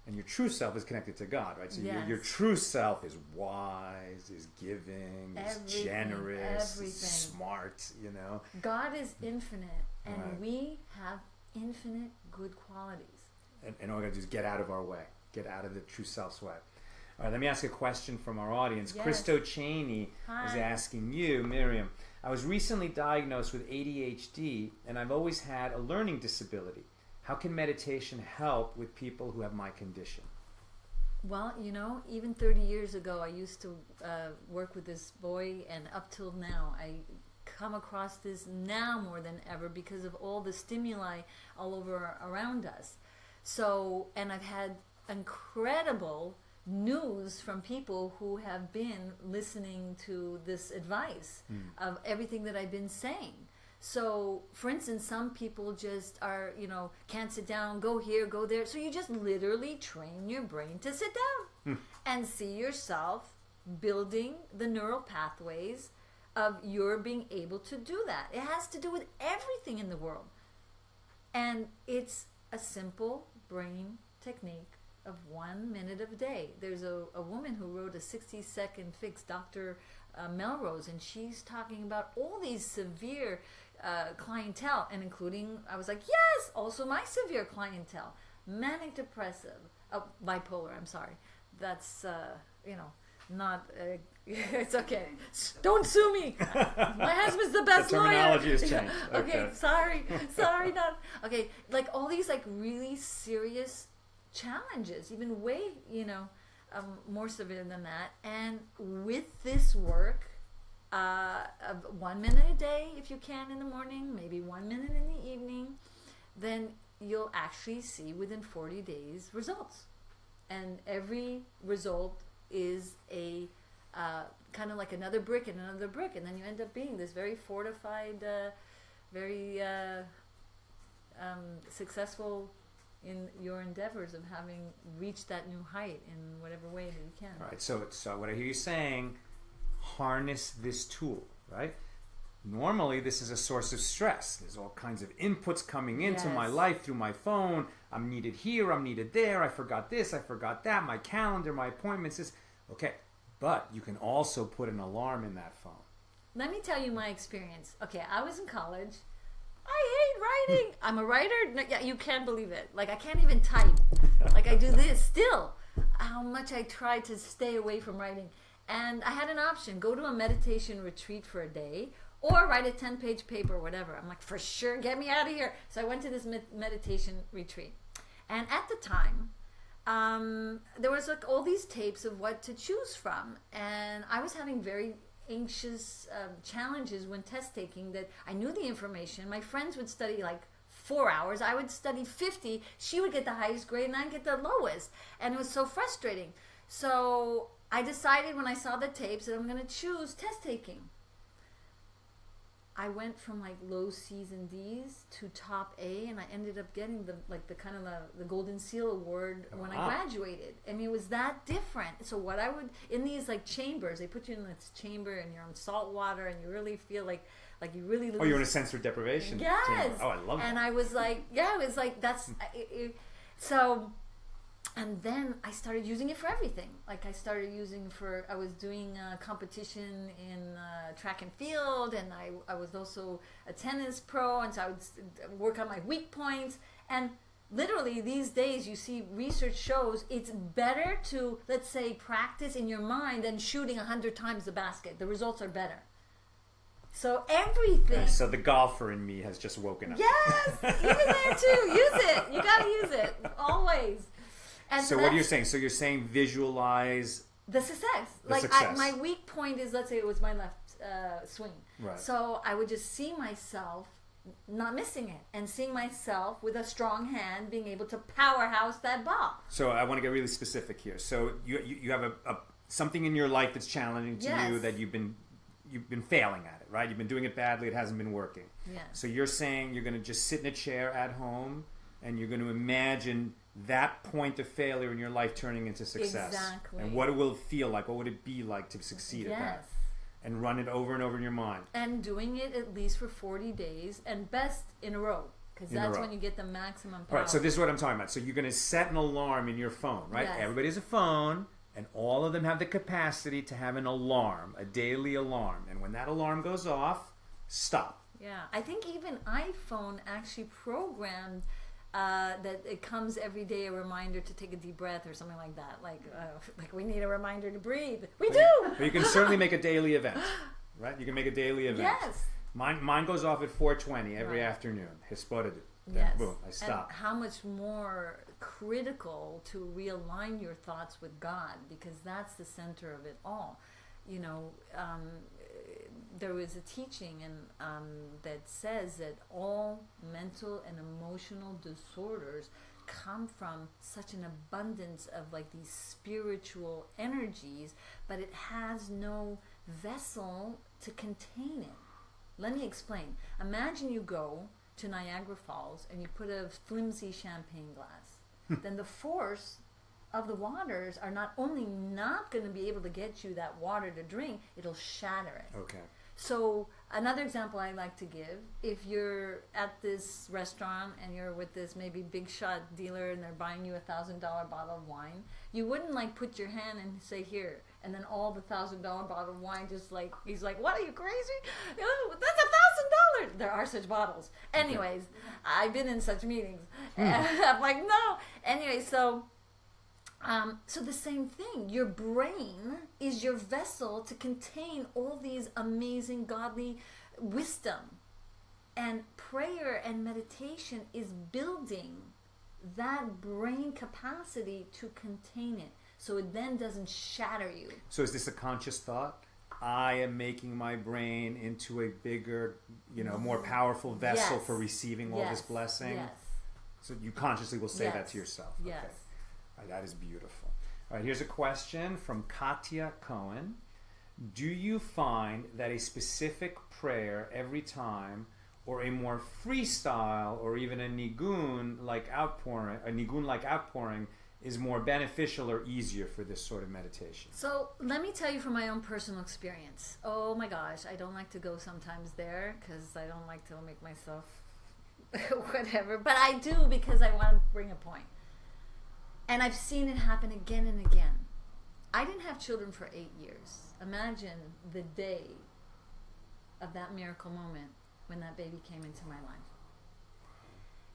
and your true self is connected to God, right? So Yes. your true self is wise, is giving, is Everything, generous, is everything. smart, you know. God is infinite, and Right. we have infinite good qualities. And all we got to do is get out of our way, get out of the true self's way. All right, let me ask a question from our audience. Yes. Christo Cheney is Hi. asking you, Miriam, I was recently diagnosed with ADHD, and I've always had a learning disability. How can meditation help with people who have my condition? Well, you know, even 30 years ago, I used to work with this boy, and up till now, I come across this now more than ever because of all the stimuli all over around us. So, and I've had incredible news from people who have been listening to this advice of everything that I've been saying. So, for instance, some people just are, you know, can't sit down, go here, go there. So you just literally train your brain to sit down and see yourself building the neural pathways of your being able to do that. It has to do with everything in the world. And it's a simple brain technique of 1 minute of a day. There's a woman who wrote a 60-second fix, Dr. Melrose, and she's talking about all these severe clientele, and including, I was like, yes, also my severe clientele, manic depressive, bipolar, I'm sorry. That's, you know, not, it's okay. Don't sue me. My husband's the best The lawyer. terminology has changed. Okay, sorry, not, okay, like all these like really serious challenges, even way, you know, more severe than that. And with this work, of 1 minute a day, if you can, in the morning, maybe 1 minute in the evening, then you'll actually see within 40 days results. And every result is a kind of like another brick and another brick, and then you end up being this very fortified, very successful in your endeavors of having reached that new height in whatever way that you can. All right, so what I hear you saying, harness this tool, right? Normally, this is a source of stress. There's all kinds of inputs coming into my Yes. life through my phone. I'm needed here, I'm needed there, I forgot this, I forgot that, my calendar, my appointments, this. Okay, but you can also put an alarm in that phone. Let me tell you my experience. Okay, I was in college. I hate writing. I'm a writer. No, yeah, you can't believe it. Like, I can't even type. Like, I do this still. How much I try to stay away from writing. And I had an option. Go to a meditation retreat for a day or write a 10-page paper or whatever. I'm like, for sure, get me out of here. So I went to this meditation retreat. And at the time, there was like all these tapes of what to choose from. And I was having very anxious challenges when test taking, that I knew the information. My friends would study like 4 hours. I would study 50. She would get the highest grade and I'd get the lowest. And it was so frustrating. So I decided when I saw the tapes that I'm going to choose test taking. I went from like low C's and D's to top A, and I ended up getting the Golden Seal Award when I graduated. I mean, it was that different. So what I would, in these like chambers, they put you in this chamber and you're on salt water and you really feel like you really lose. Oh, you're in a sensory deprivation. Yes. chamber. Oh, I love that. And I was like, yeah, it was like, that's, so, and then I started using it for everything. Like I started using I was doing a competition in track and field, and I was also a tennis pro, and so I would work on my weak points. And literally these days you see research shows it's better to, let's say, practice in your mind than shooting 100 times the basket. The results are better. So everything. So the golfer in me has just woken up. Yes, even there too. Use it. You gotta use it always. And So what are you saying? So you're saying visualize the success. My weak point is, let's say it was my left swing. Right. So I would just see myself not missing it, and seeing myself with a strong hand being able to powerhouse that ball. So I want to get really specific here. So you have a something in your life that's challenging to you, that you've been failing at it, right? You've been doing it badly. It hasn't been working. Yes. So you're saying you're going to just sit in a chair at home and you're going to imagine that point of failure in your life turning into success. Exactly. And what it will feel like. What would it be like to succeed at that? And run it over and over in your mind. And doing it at least for 40 days, and best in a row. because In a that's row. when you get the maximum All power. right, so this is what I'm talking about. So you're going to set an alarm in your phone, right? Yes. Everybody has a phone, and all of them have the capacity to have an alarm, a daily alarm. And when that alarm goes off, stop. Yeah, I think even iPhone actually programmed that it comes every day a reminder to take a deep breath or something like that. Like we need a reminder to breathe. We do. But you can certainly make a daily event, right? You can make a daily event. Yes. Mine goes off at 4:20 every Right. afternoon. Hispoded. Yes. Boom, I stop. And how much more critical to realign your thoughts with God, because that's the center of it all. You know, there was a teaching that says that all mental and emotional disorders come from such an abundance of like these spiritual energies, but it has no vessel to contain it. Let me explain. Imagine you go to Niagara Falls and you put a flimsy champagne glass. Then the force of the waters are not only not going to be able to get you that water to drink, it'll shatter it. Okay. So another example I like to give, if you're at this restaurant and you're with this maybe big shot dealer and they're buying you $1,000 bottle of wine, you wouldn't like put your hand and say here, and then all the $1,000 bottle of wine just like, he's like, what, are you crazy? Oh, that's $1,000. There are such bottles. Anyways, I've been in such meetings. I'm like, no. Anyway, so the same thing. Your brain is your vessel to contain all these amazing godly wisdom. And prayer and meditation is building that brain capacity to contain it, so it then doesn't shatter you. So is this a conscious thought? I am making my brain into a bigger, more powerful vessel Yes. for receiving all this blessing. Yes. So you consciously will say that Yes. to yourself. Yes. Okay. All right, that is beautiful. All right, here's a question from Katya Cohen. Do you find that a specific prayer every time, or a more freestyle, or even a nigun-like outpouring, is more beneficial or easier for this sort of meditation? So let me tell you from my own personal experience. Oh my gosh, I don't like to go sometimes there because I don't like to make myself whatever. But I do because I want to bring a point. And I've seen it happen again and again. I didn't have children for 8 years. Imagine the day of that miracle moment when that baby came into my life.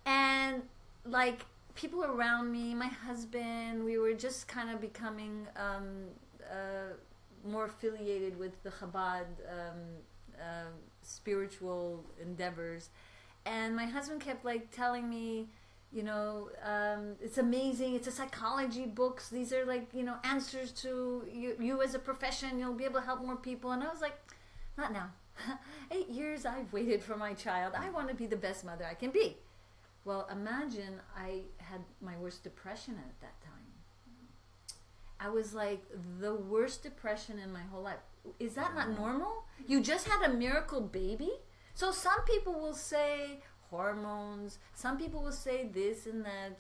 And like people around me, my husband, we were just kind of becoming more affiliated with the Chabad spiritual endeavors. And my husband kept like telling me, it's amazing. It's a psychology books. These are like, answers to you as a profession. You'll be able to help more people. And I was like, not now. 8 years I've waited for my child. I want to be the best mother I can be. Well, imagine I had my worst depression at that time. I was like the worst depression in my whole life. Is that not normal? You just had a miracle baby? So some people will say hormones, some people will say this and that.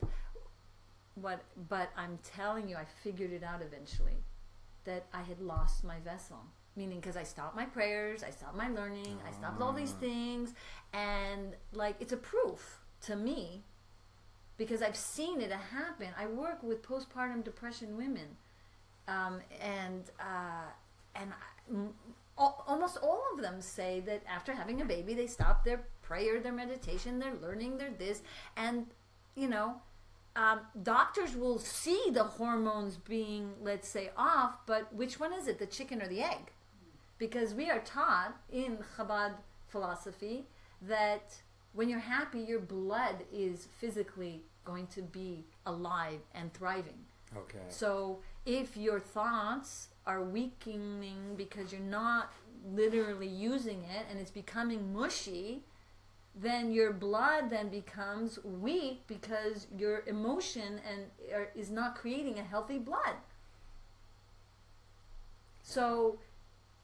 But I'm telling you, I figured it out eventually, that I had lost my vessel. Meaning because I stopped my prayers, I stopped my learning, I stopped all these things. And like, it's a proof to me, because I've seen it happen. I work with postpartum depression women, almost all of them say that after having a baby, they stop their prayer, their meditation, their learning, their this, and doctors will see the hormones being, let's say, off, but which one is it, the chicken or the egg? Because we are taught in Chabad philosophy that when you're happy, your blood is physically going to be alive and thriving. Okay. So if your thoughts are weakening because you're not literally using it and it's becoming mushy, then your blood then becomes weak because your emotion is not creating a healthy blood. So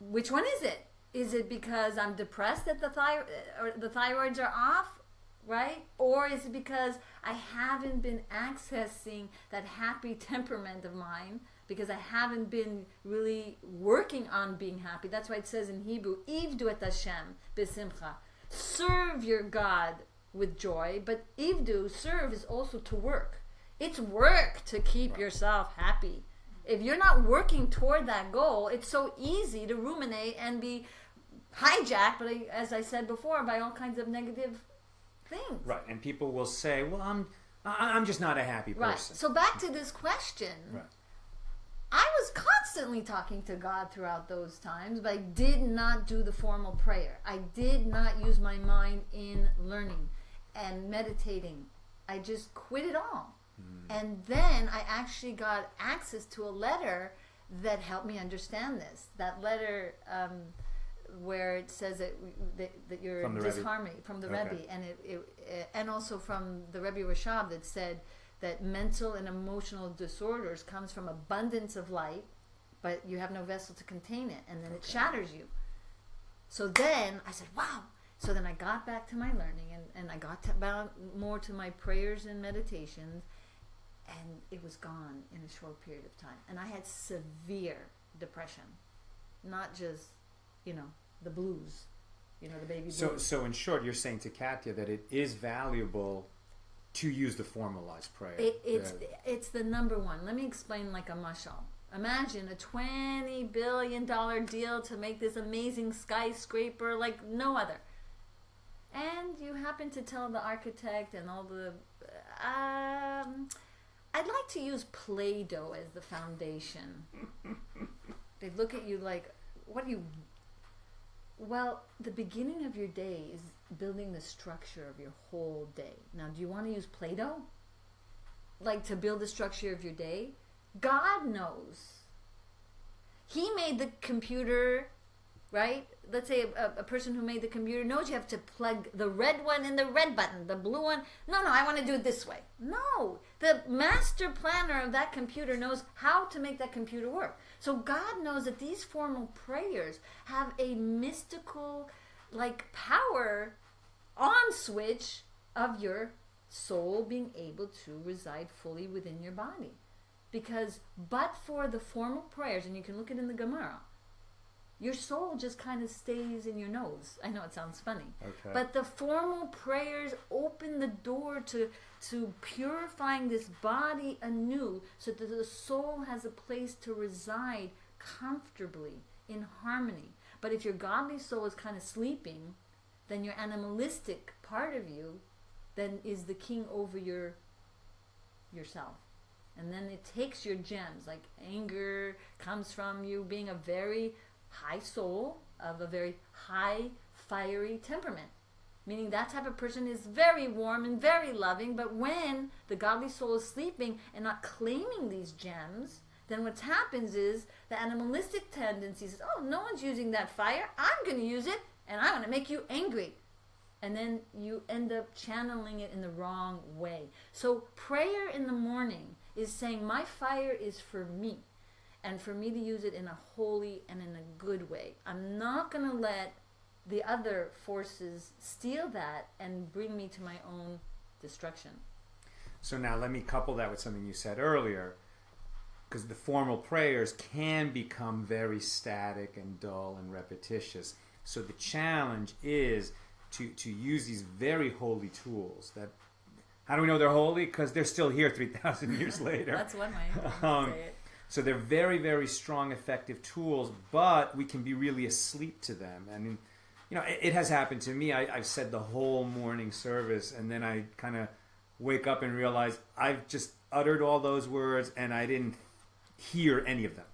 which one is it? Is it because I'm depressed that the thyroids are off, right? Or is it because I haven't been accessing that happy temperament of mine, because I haven't been really working on being happy? That's why it says in Hebrew, Ivdu et Hashem b'simcha. Serve your God with joy, but ivdu, serve, is also to work. It's work to keep yourself happy. If you're not working toward that goal, it's so easy to ruminate and be hijacked, but as I said before, by all kinds of negative things. Right, and people will say, well, I'm just not a happy person. Right. So back to this question. Right. I was constantly talking to God throughout those times, but I did not do the formal prayer. I did not use my mind in learning and meditating. I just quit it all. And then I actually got access to a letter that helped me understand this. That letter where it says that you're in disharmony from the Rebbe, and and also from the Rebbe Rashab that said that mental and emotional disorders comes from abundance of light, but you have no vessel to contain it, and then it shatters you. So then I said, wow. So then I got back to my learning, and I got more to my prayers and meditations, and it was gone in a short period of time. And I had severe depression, not just, the blues, the baby blues. So in short, you're saying to Katya that it is valuable to use the formalized prayer. It's the number one. Let me explain like a mashal. Imagine a $20 billion deal to make this amazing skyscraper like no other. And you happen to tell the architect and all the... I'd like to use Play-Doh as the foundation. They look at you like, what do you... Well, the beginning of your day is building the structure of your whole day. Now, do you want to use Play-Doh? Like to build the structure of your day? God knows. He made the computer, right? Let's say a person who made the computer knows you have to plug the red one in the red button, the blue one. No, I want to do it this way. No, the master planner of that computer knows how to make that computer work. So God knows that these formal prayers have a mystical, power on switch of your soul being able to reside fully within your body. Because but for the formal prayers, and you can look at it in the Gemara, your soul just kind of stays in your nose. I know it sounds funny. Okay. But the formal prayers open the door to purifying this body anew so that the soul has a place to reside comfortably, in harmony. But if your godly soul is kind of sleeping, then your animalistic part of you then is the king over yourself. And then it takes your gems, like anger comes from you being a very high soul of a very high fiery temperament, meaning that type of person is very warm and very loving, but when the godly soul is sleeping and not claiming these gems, then what happens is the animalistic tendency says, oh, no one's using that fire, I'm going to use it, and I'm going to make you angry. And then you end up channeling it in the wrong way. So prayer in the morning is saying, my fire is for me, and for me to use it in a holy and in a good way. I'm not going to let the other forces steal that and bring me to my own destruction. So now let me couple that with something you said earlier, because the formal prayers can become very static and dull and repetitious. So the challenge is to use these very holy tools that... How do we know they're holy? Because they're still here 3,000 years later. That's one way to say it. So they're very, very strong, effective tools, but we can be really asleep to them. I mean, it has happened to me. I've said the whole morning service, and then I kind of wake up and realize I've just uttered all those words, and I didn't hear any of them.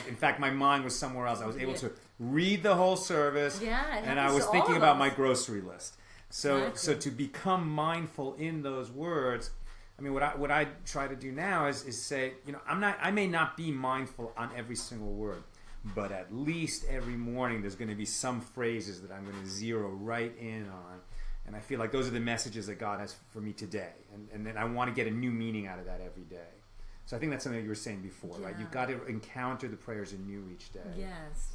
In fact, my mind was somewhere else. I was able to read the whole service, and I was thinking about my grocery list. So to become mindful in those words, I mean, what I try to do now is say, I may not be mindful on every single word, but at least every morning there's going to be some phrases that I'm going to zero right in on, and I feel like those are the messages that God has for me today, and then I want to get a new meaning out of that every day. So I think that's something that you were saying before, right? You've got to encounter the prayers anew each day. Yes.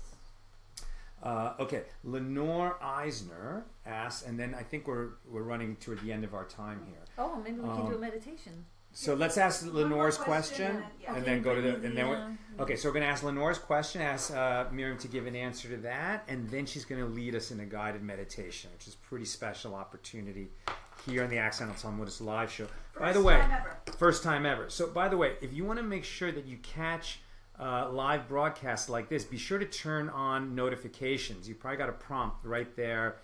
Okay, Lenore Eisner asks, and then I think we're running toward the end of our time here. Oh, maybe we can do a meditation. So let's ask Lenore's question, and then go to the... Okay, so we're going to ask Lenore's question, ask Miriam to give an answer to that, and then she's going to lead us in a guided meditation, which is a pretty special opportunity here on the Accidental Talmudist live show. First time ever. So, by the way, if you want to make sure that you catch live broadcasts like this, be sure to turn on notifications. You probably got a prompt right there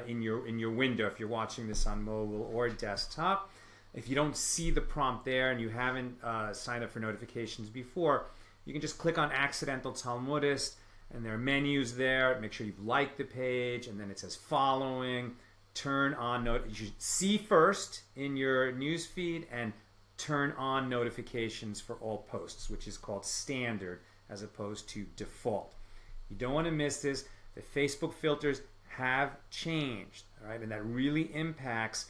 in your window if you're watching this on mobile or desktop. If you don't see the prompt there and you haven't signed up for notifications before, you can just click on Accidental Talmudist, and there are menus there. Make sure you've liked the page, and then it says following. Turn on you should see first in your news feed and turn on notifications for all posts, which is called standard as opposed to default. You don't want to miss this. The Facebook filters have changed, all right, and that really impacts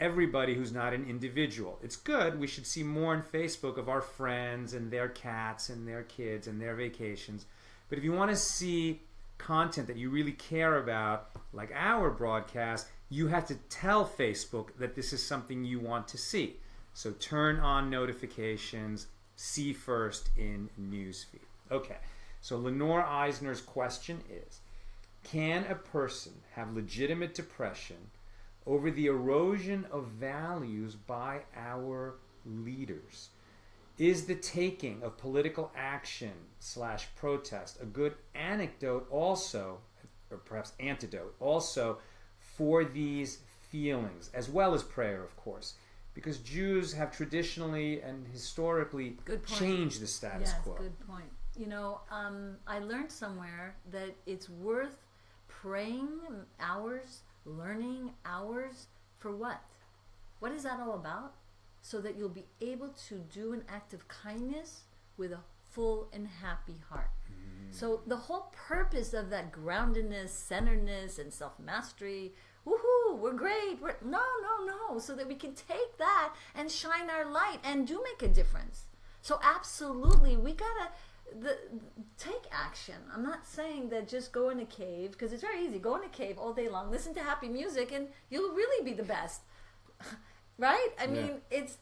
everybody who's not an individual. It's good. We should see more on Facebook of our friends and their cats and their kids and their vacations. But if you want to see content that you really care about, like our broadcast, you have to tell Facebook that this is something you want to see. So turn on notifications, see first in newsfeed. Okay, so Lenore Eisner's question is, can a person have legitimate depression over the erosion of values by our leaders? Is the taking of political action / protest a good anecdote also, or perhaps antidote also, for these feelings, as well as prayer, of course? Because Jews have traditionally and historically changed the status quo. Yes, good point. You know, I learned somewhere that it's worth praying hours, learning hours, for what? What is that all about? So that you'll be able to do an act of kindness with a full and happy heart. So the whole purpose of that groundedness, centeredness, and self-mastery, woohoo, we're great, no, so that we can take that and shine our light and do make a difference. So absolutely, we gotta take action. I'm not saying that just go in a cave, because it's very easy. Go in a cave all day long, listen to happy music, and you'll really be the best. Right? I mean, it's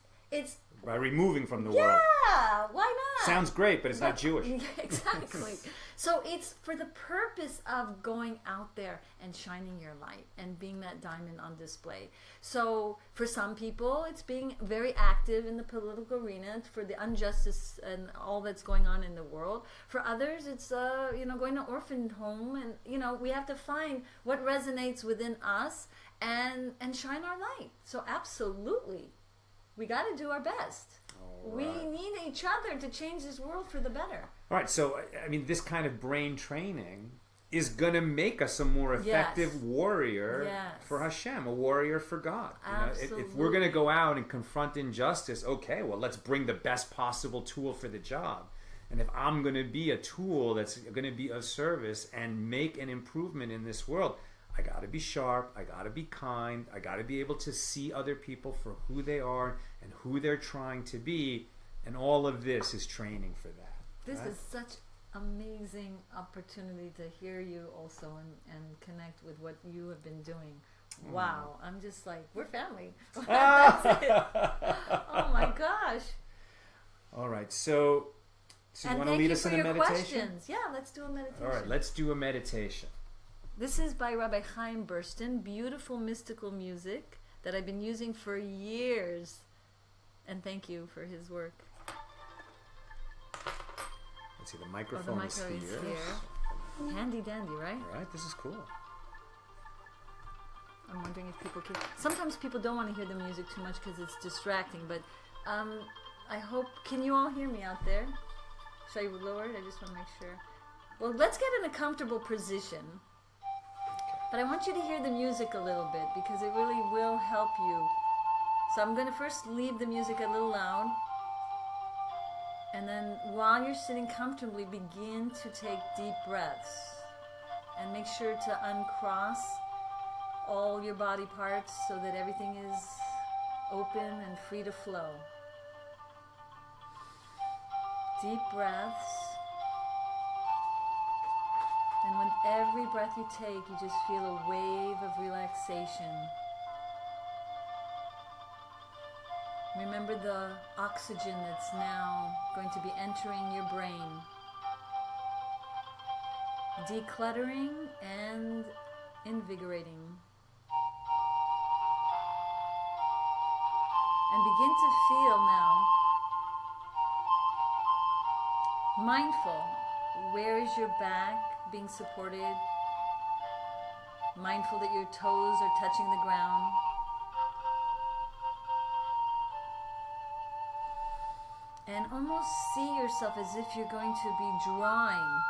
by removing from the world. Yeah, why not? Sounds great, but it's not Jewish. Exactly. So it's for the purpose of going out there and shining your light and being that diamond on display. So for some people, it's being very active in the political arena for the injustice and all that's going on in the world. For others, it's going to orphan home, and we have to find what resonates within us and shine our light. So absolutely, we got to do our best. Right. We need each other to change this world for the better. All right, so I mean, this kind of brain training is going to make us a more effective warrior for Hashem, a warrior for God. Absolutely. If we're going to go out and confront injustice, okay, well, let's bring the best possible tool for the job. And if I'm going to be a tool that's going to be of service and make an improvement in this world, I got to be sharp, I got to be kind, I got to be able to see other people for who they are and who they're trying to be, and all of this is training for that. This is such amazing opportunity to hear you also and connect with what you have been doing. Wow, I'm just like, we're family. That's it. Oh my gosh. All right, so you want to lead us in a meditation? Questions. Yeah, let's do a meditation. All right, let's do a meditation. This is by Rabbi Chaim Bursten, beautiful mystical music that I've been using for years. And thank you for his work. Let's see, the microphone is here. Handy dandy, right? All right, this is cool. I'm wondering if people can... Sometimes people don't want to hear the music too much because it's distracting, but I hope... Can you all hear me out there? Should I lower it? I just want to make sure. Well, let's get in a comfortable position. But I want you to hear the music a little bit because it really will help you. So I'm going to first leave the music a little loud. And then while you're sitting comfortably, begin to take deep breaths. And make sure to uncross all your body parts so that everything is open and free to flow. Deep breaths. And with every breath you take, you just feel a wave of relaxation. Remember the oxygen that's now going to be entering your brain. Decluttering and invigorating. And begin to feel now, mindful, where is your back being supported? Mindful that your toes are touching the ground. And almost see yourself as if you're going to be drawing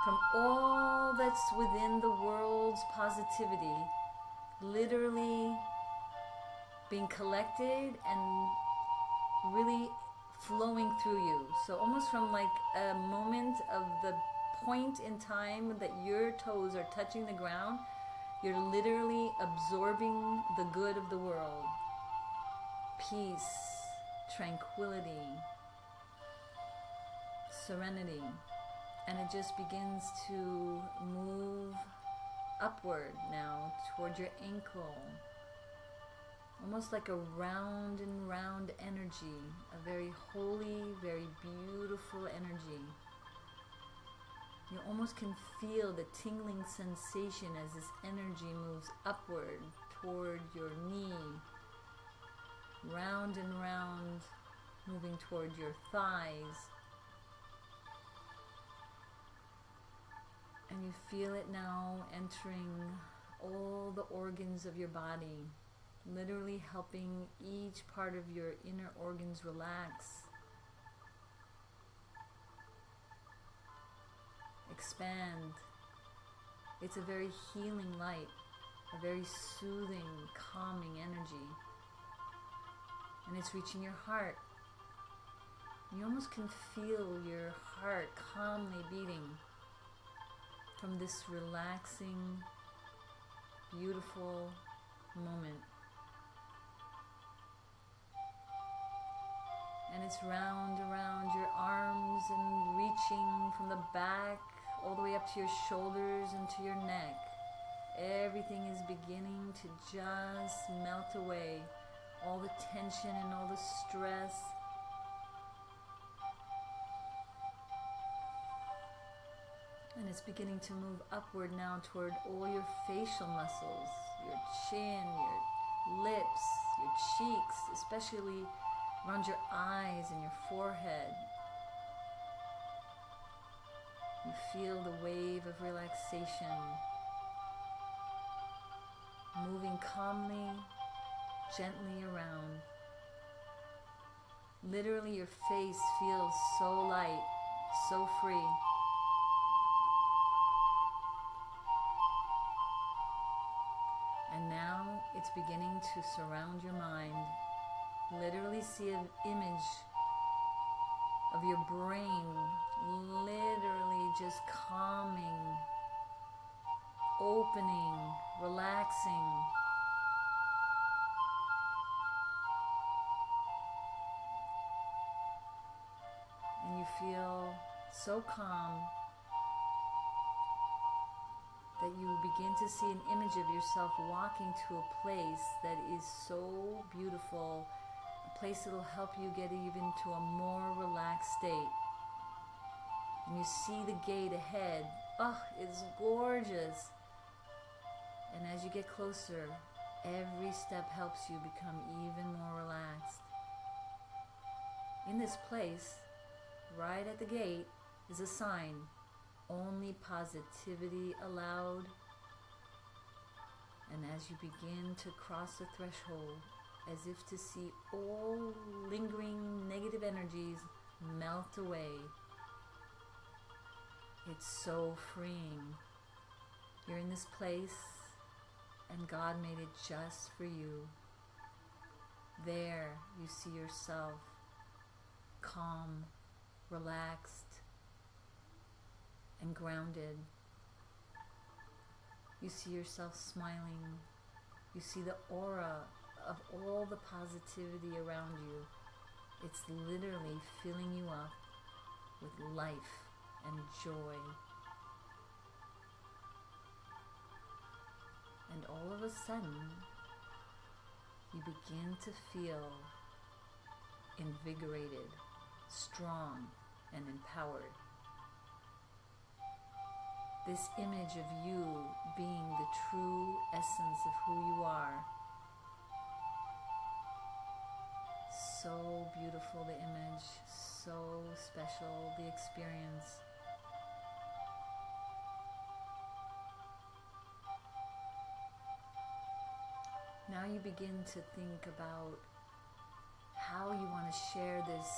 from all that's within the world's positivity, literally being collected and really flowing through you. So almost from like a moment of the point in time that your toes are touching the ground, you're literally absorbing the good of the world. Peace, tranquility, serenity. And it just begins to move upward now toward your ankle. Almost like a round and round energy, a very holy, very beautiful energy. You almost can feel the tingling sensation as this energy moves upward toward your knee, round and round, moving toward your thighs. And you feel it now entering all the organs of your body, literally helping each part of your inner organs relax, expand. It's a very healing light, a very soothing, calming energy. And it's reaching your heart. You almost can feel your heart calmly beating from this relaxing, beautiful moment. And it's round around your arms and reaching from the back all the way up to your shoulders and to your neck. Everything is beginning to just melt away. All the tension and all the stress. And it's beginning to move upward now toward all your facial muscles, your chin, your lips, your cheeks, especially around your eyes and your forehead. You feel the wave of relaxation moving calmly, gently around. Literally your face feels so light, so free. And now it's beginning to surround your mind. Literally see an image of your brain literally just calming, opening, relaxing. And you feel so calm that you begin to see an image of yourself walking to a place that is so beautiful, a place that will help you get even to a more relaxed state. And you see the gate ahead. Oh, it's gorgeous. And as you get closer, every step helps you become even more relaxed. In this place, right at the gate, is a sign. Only positivity allowed. And as you begin to cross the threshold, as if to see all lingering negative energies melt away, it's so freeing. You're in this place, and God made it just for you. There you see yourself calm, relaxed, and grounded. You see yourself smiling. You see the aura of all the positivity around you. It's literally filling you up with life and joy. And all of a sudden, you begin to feel invigorated, strong, and empowered. This image of you being the true essence of who you are so beautiful, the image, so special, the experience. Now you begin to think about how you want to share this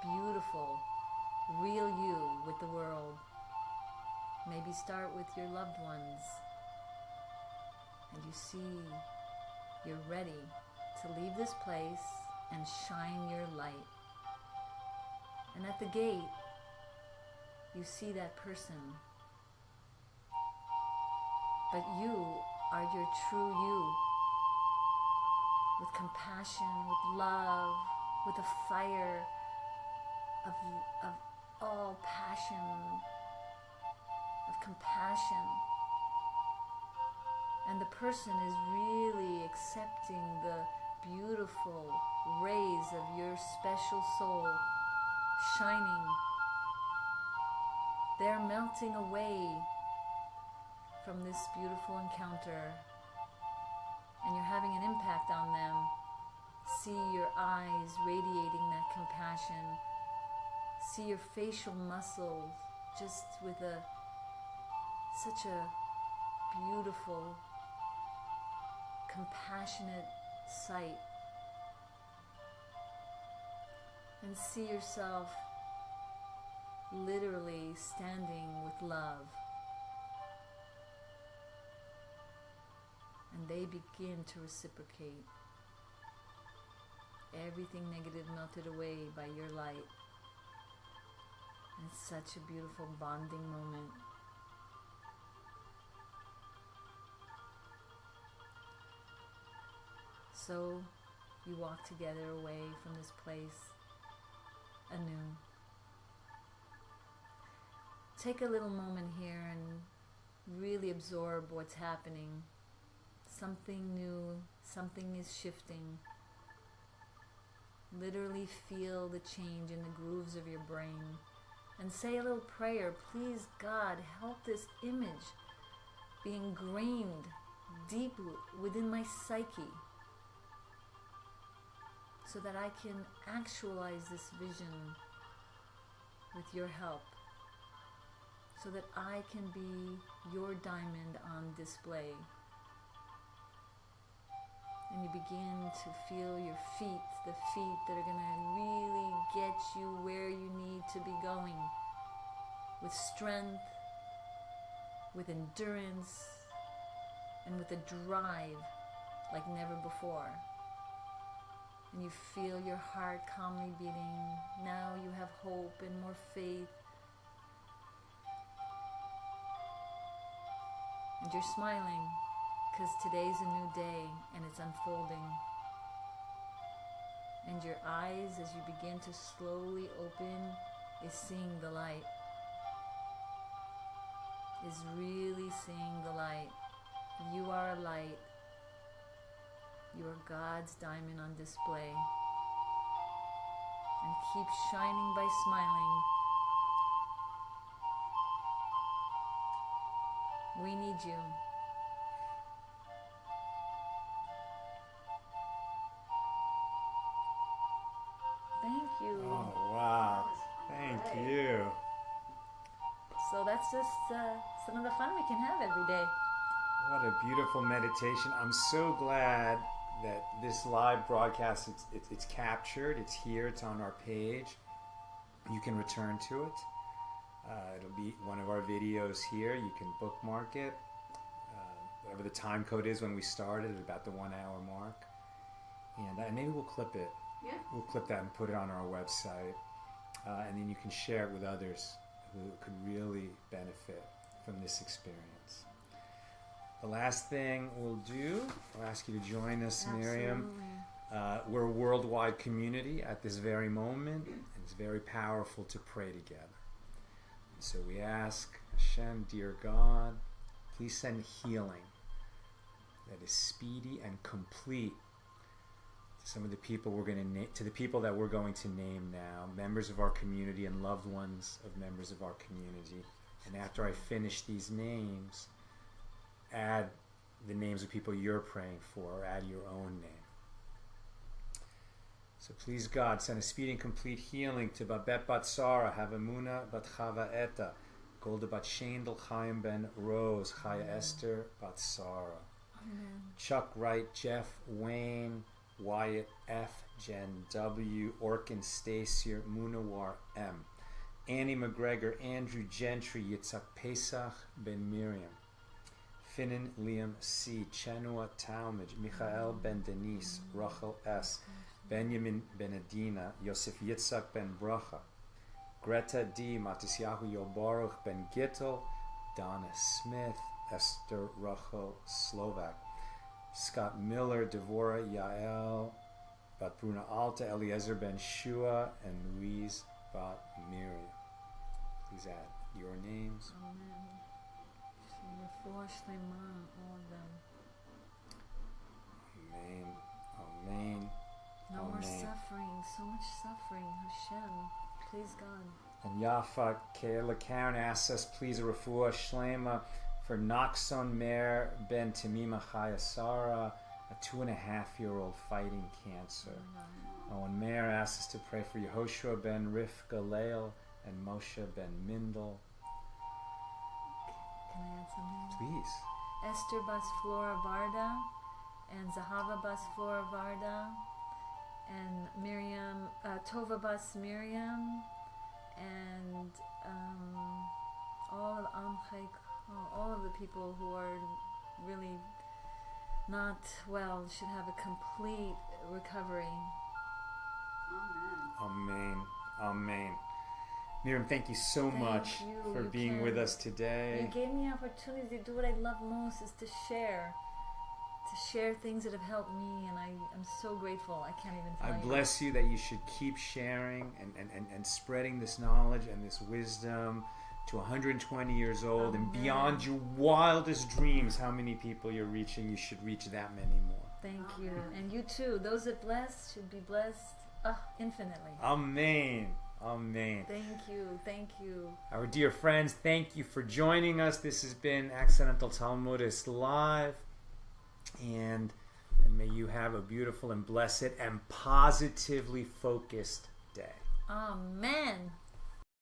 beautiful, real you with the world. Maybe start with your loved ones, and you see you're ready to leave this place and shine your light. And at the gate, you see that person, but you are your true you, with compassion, with love, with a fire of all passion, of compassion. And the person is really accepting the beautiful rays of your special soul shining. They're melting away from this beautiful encounter, and you're having an impact on them. See your eyes radiating that compassion. See your facial muscles just with such a beautiful, compassionate sight. And see yourself literally standing with love. And they begin to reciprocate. Everything negative melted away by your light. And it's such a beautiful bonding moment. So you walk together away from this place anew. Take a little moment here and really absorb what's happening. Something new, something is shifting. Literally feel the change in the grooves of your brain. And say a little prayer. Please, God, help this image be ingrained deep within my psyche, so that I can actualize this vision with your help, so that I can be your diamond on display. And you begin to feel your feet, the feet that are going to really get you where you need to be going, with strength, with endurance, and with a drive like never before. And you feel your heart calmly beating. Now you have hope and more faith. And you're smiling, because today's a new day and it's unfolding. And your eyes, as you begin to slowly open, is seeing the light. Is really seeing the light. You are a light. You are God's diamond on display. And keep shining by smiling. We need you. Thank you. Oh, wow. Thank you. So that's just some of the fun we can have every day. What a beautiful meditation. I'm so glad that this live broadcast, it's captured, it's here, it's on our page. You can return to it. It'll be one of our videos here. You can bookmark it. Whatever the time code is when we started, about the 1 hour mark. And maybe we'll clip it. Yeah. We'll clip that and put it on our website. And then you can share it with others who could really benefit from this experience. The last thing we'll do, I'll ask you to join us, Miriam. We're a worldwide community at this very moment, and it's very powerful to pray together. So we ask Hashem, dear God, please send healing that is speedy and complete to some of the people we're going to to the people that we're going to name now, members of our community and loved ones of members of our community. And after I finish these names, add the names of people you're praying for, or add your own name. So please God, send a speedy and complete healing to Babette Bat Sarah, Havamuna Bat Chava Eta, Golda Bat Shendel Chaim Ben Rose, Chaya Esther Bat Sarah. Chuck Wright, Jeff Wayne, Wyatt F, Jen W, Orkin Stasier, Munawar M, Annie McGregor, Andrew Gentry, Yitzhak Pesach Ben Miriam, Finnan Liam C, Chenua Talmadge, Michael Ben Denise, Rachel S, Benjamin Benedina, Yosef Yitzhak Ben Bracha, Greta D, Matisyahu Yobaruch Ben Gittel, Donna Smith, Esther Rachel Slovak, Scott Miller, Devorah Yael, Bat Bruna Alta, Eliezer Ben Shua, and Louise Bat Miriam. Please add your names. Amen. All of them. Amen. Amen. No Amen. more suffering. So much suffering. Hashem. Please God. And Yafa Kayla Karen asks us, please, a refuah shlema for Naxon Mer Ben Tamima Chaya Sarah, a 2.5-year-old fighting cancer. Owen Mayer asks us to pray for Yehoshua Ben Rivka Leil and Moshe Ben Mindel. Can I add something? Please. Esther Bas Flora Varda and Zahava Bas Flora Varda and Miriam Tova Bas Miriam and all of the people who are really not well should have a complete recovery. Amen. Amen. Miriam, thank you so much for being with us today. You gave me the opportunity to do what I love most, is to share things that have helped me, and I'm so grateful. I can't even tell you. I bless you that you should keep sharing and spreading this knowledge and this wisdom to 120 years old. Amen. And beyond your wildest dreams, how many people you're reaching, you should reach that many more. Thank you. And you too. Those that blessed should be blessed infinitely. Amen. Amen. Thank you. Our dear friends, thank you for joining us. This has been Accidental Talmudist Live. And may you have a beautiful and blessed and positively focused day. Amen.